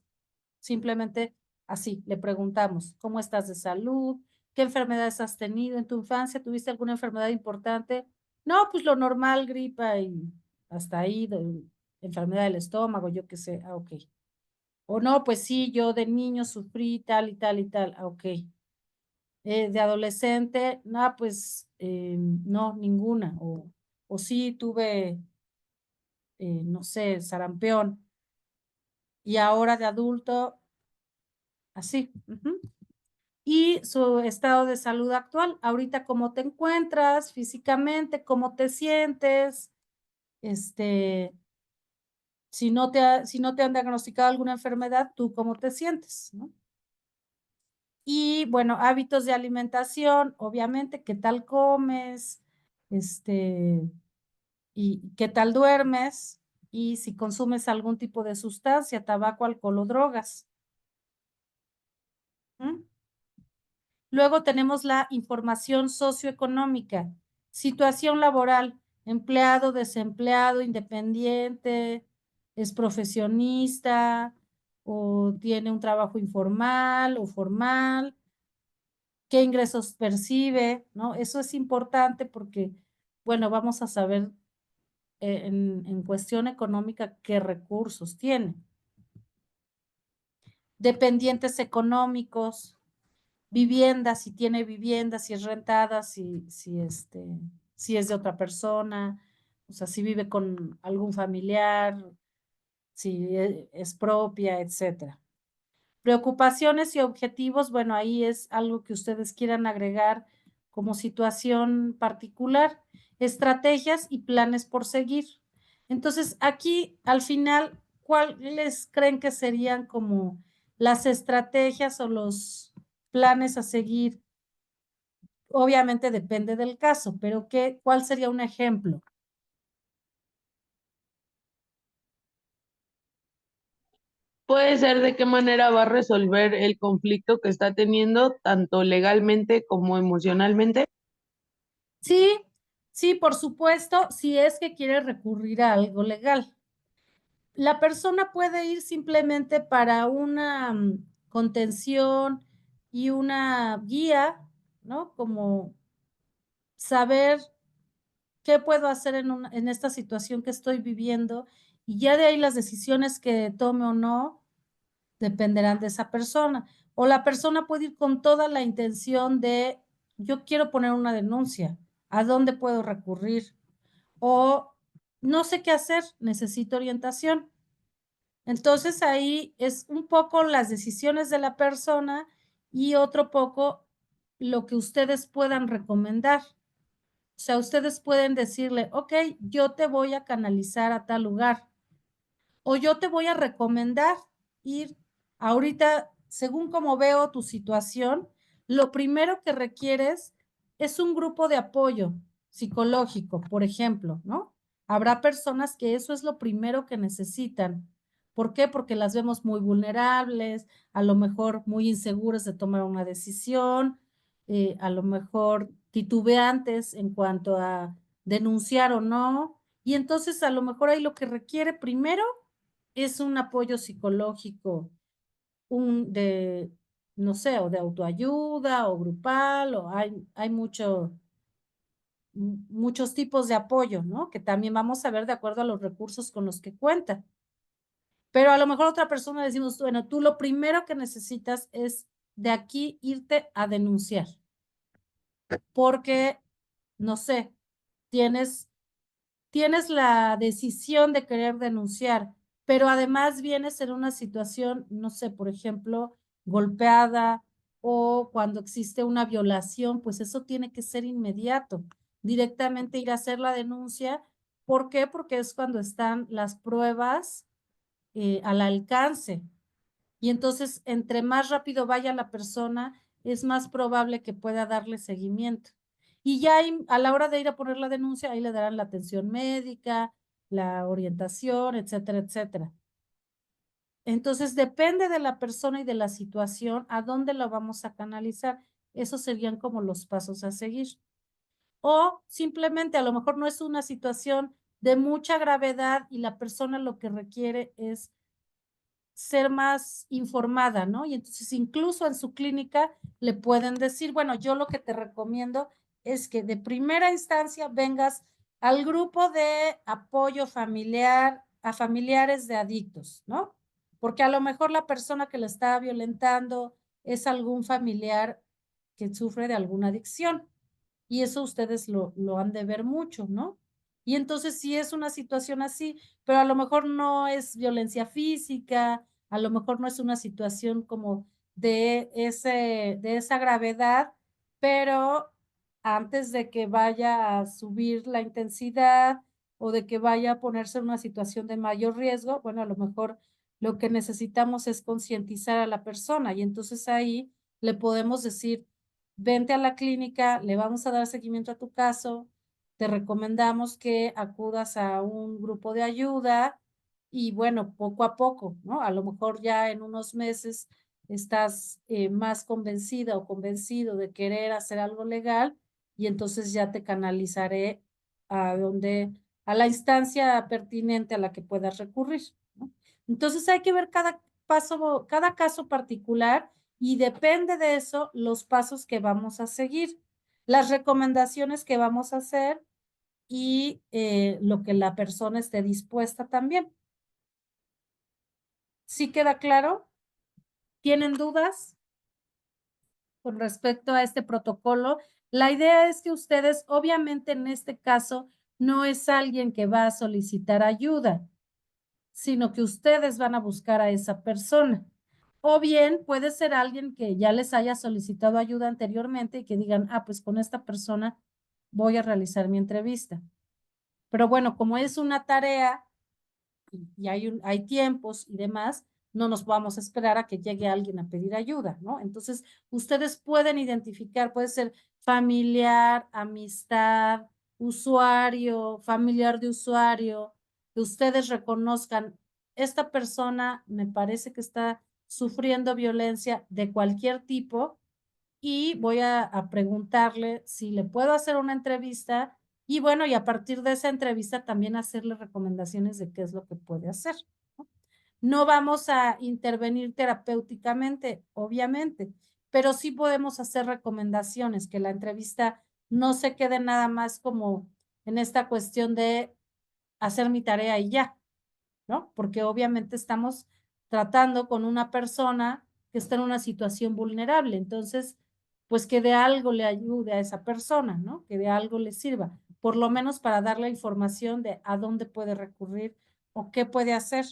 simplemente así le preguntamos, ¿cómo estás de salud? ¿Qué enfermedades has tenido en tu infancia? ¿Tuviste alguna enfermedad importante? No, pues lo normal, gripa y hasta ahí, enfermedad del estómago, yo qué sé, ok. O no, pues sí, yo de niño sufrí tal y tal y tal, ok. De adolescente, no, pues no, ninguna. O sí tuve, no sé, sarampión. Y ahora de adulto, así. Ujú. Y su estado de salud actual, ahorita cómo te encuentras físicamente, cómo te sientes, si no te han diagnosticado alguna enfermedad, tú cómo te sientes, ¿no? Y bueno, hábitos de alimentación, obviamente, qué tal comes, y qué tal duermes, y si consumes algún tipo de sustancia, tabaco, alcohol o drogas. ¿Mm? Luego tenemos la información socioeconómica, situación laboral, empleado, desempleado, independiente, es profesionista o tiene un trabajo informal o formal, qué ingresos percibe, ¿no? Eso es importante porque, bueno, vamos a saber en cuestión económica qué recursos tiene. Dependientes económicos, vivienda, si tiene vivienda, si es rentada, si es de otra persona, o sea, si vive con algún familiar, si es propia, etcétera. Preocupaciones y objetivos, bueno, ahí es algo que ustedes quieran agregar como situación particular, estrategias y planes por seguir. Entonces, aquí al final, ¿cuáles creen que serían como las estrategias o los planes a seguir? Obviamente depende del caso, pero ¿cuál sería un ejemplo? Puede ser de qué manera va a resolver el conflicto que está teniendo, tanto legalmente como emocionalmente. Sí, sí, por supuesto, si es que quiere recurrir a algo legal. La persona puede ir simplemente para una contención y una guía, ¿no? Como saber qué puedo hacer en esta situación que estoy viviendo y ya de ahí las decisiones que tome o no dependerán de esa persona. O la persona puede ir con toda la intención de, yo quiero poner una denuncia, ¿a dónde puedo recurrir? O no sé qué hacer, necesito orientación. Entonces ahí es un poco las decisiones de la persona y otro poco lo que ustedes puedan recomendar. O sea, ustedes pueden decirle, ok, yo te voy a canalizar a tal lugar o yo te voy a recomendar ir ahorita, según como veo tu situación, lo primero que requieres es un grupo de apoyo psicológico, por ejemplo, ¿no? Habrá personas que eso es lo primero que necesitan. ¿Por qué? Porque las vemos muy vulnerables, a lo mejor muy inseguras de tomar una decisión, a lo mejor titubeantes en cuanto a denunciar o no. Y entonces a lo mejor ahí lo que requiere primero es un apoyo psicológico, no sé, o de autoayuda o grupal, o hay muchos tipos de apoyo, ¿no? Que también vamos a ver de acuerdo a los recursos con los que cuenta. Pero a lo mejor otra persona decimos, bueno, tú lo primero que necesitas es de aquí irte a denunciar, porque, no sé, tienes la decisión de querer denunciar, pero además vienes en una situación, no sé, por ejemplo, golpeada o cuando existe una violación, pues eso tiene que ser inmediato. Directamente ir a hacer la denuncia. ¿Por qué? Porque es cuando están las pruebas al alcance. Y entonces, entre más rápido vaya la persona, es más probable que pueda darle seguimiento. Y ya a la hora de ir a poner la denuncia, ahí le darán la atención médica, la orientación, etcétera, etcétera. Entonces, depende de la persona y de la situación, a dónde lo vamos a canalizar. Esos serían como los pasos a seguir. O simplemente a lo mejor no es una situación de mucha gravedad y la persona lo que requiere es ser más informada, ¿no? Y entonces incluso en su clínica le pueden decir, bueno, yo lo que te recomiendo es que de primera instancia vengas al grupo de apoyo familiar, a familiares de adictos, ¿no? Porque a lo mejor la persona que le está violentando es algún familiar que sufre de alguna adicción. Y eso ustedes lo han de ver mucho, ¿no? Y entonces si es una situación así, pero a lo mejor no es violencia física, a lo mejor no es una situación como de esa gravedad, pero antes de que vaya a subir la intensidad o de que vaya a ponerse en una situación de mayor riesgo, bueno, a lo mejor lo que necesitamos es concientizar a la persona y entonces ahí le podemos decir, vente a la clínica, le vamos a dar seguimiento a tu caso, te recomendamos que acudas a un grupo de ayuda y bueno, poco a poco, ¿no? A lo mejor ya en unos meses estás más convencida o convencido de querer hacer algo legal y entonces ya te canalizaré a la instancia pertinente a la que puedas recurrir, ¿no? Entonces hay que ver cada caso particular y depende de eso los pasos que vamos a seguir, las recomendaciones que vamos a hacer y lo que la persona esté dispuesta también. ¿Sí queda claro? ¿Tienen dudas con respecto a este protocolo? La idea es que ustedes, obviamente en este caso, no es alguien que va a solicitar ayuda, sino que ustedes van a buscar a esa persona. O bien puede ser alguien que ya les haya solicitado ayuda anteriormente y que digan, ah, pues con esta persona voy a realizar mi entrevista. Pero bueno, como es una tarea y hay tiempos y demás, no nos vamos a esperar a que llegue alguien a pedir ayuda, ¿no? Entonces, ustedes pueden identificar, puede ser familiar, amistad, usuario, familiar de usuario, que ustedes reconozcan, esta persona me parece que está sufriendo violencia de cualquier tipo y voy a preguntarle si le puedo hacer una entrevista y bueno, y a partir de esa entrevista también hacerle recomendaciones de qué es lo que puede hacer, ¿no? No vamos a intervenir terapéuticamente, obviamente, pero sí podemos hacer recomendaciones, que la entrevista no se quede nada más como en esta cuestión de hacer mi tarea y ya, ¿no? Porque obviamente estamos tratando con una persona que está en una situación vulnerable, entonces, pues que de algo le ayude a esa persona, ¿no? Que de algo le sirva, por lo menos para darle información de a dónde puede recurrir o qué puede hacer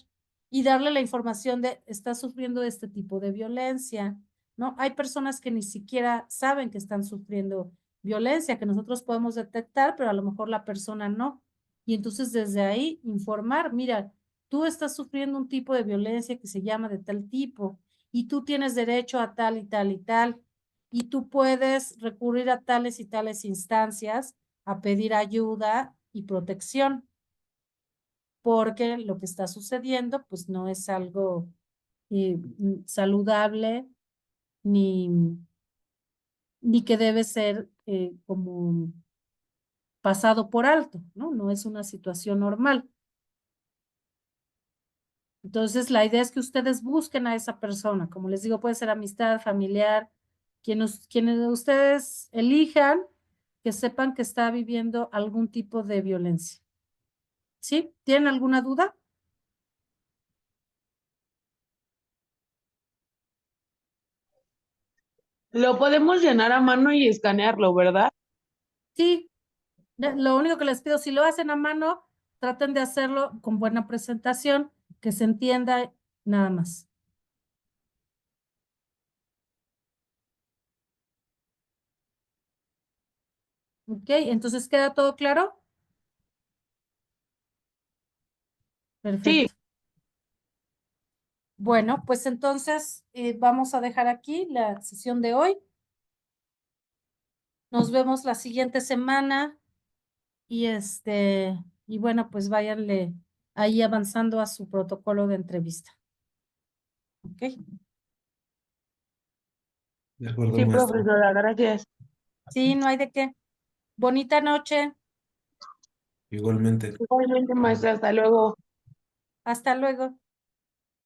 y darle la información de está sufriendo este tipo de violencia, ¿no? Hay personas que ni siquiera saben que están sufriendo violencia, que nosotros podemos detectar, pero a lo mejor la persona no. Y entonces desde ahí informar, mira, tú estás sufriendo un tipo de violencia que se llama de tal tipo y tú tienes derecho a tal y tal y tal y tú puedes recurrir a tales y tales instancias a pedir ayuda y protección porque lo que está sucediendo pues no es algo saludable ni, ni que debe ser como pasado por alto, ¿no? No es una situación normal. Entonces, la idea es que ustedes busquen a esa persona. Como les digo, puede ser amistad, familiar, quienes ustedes elijan, que sepan que está viviendo algún tipo de violencia. ¿Sí? ¿Tienen alguna duda? Lo podemos llenar a mano y escanearlo, ¿verdad? Sí. Lo único que les pido, si lo hacen a mano, traten de hacerlo con buena presentación, que se entienda nada más. ¿Ok? Entonces, ¿queda todo claro? Sí, Perfecto. Bueno, pues entonces vamos a dejar aquí la sesión de hoy. Nos vemos la siguiente semana y y bueno, pues váyanle ahí avanzando a su protocolo de entrevista. ¿Ok? De acuerdo, sí, maestra. profesora, gracias. Sí, no hay de qué. Bonita noche. Igualmente. Igualmente, maestra, hasta luego. Hasta luego.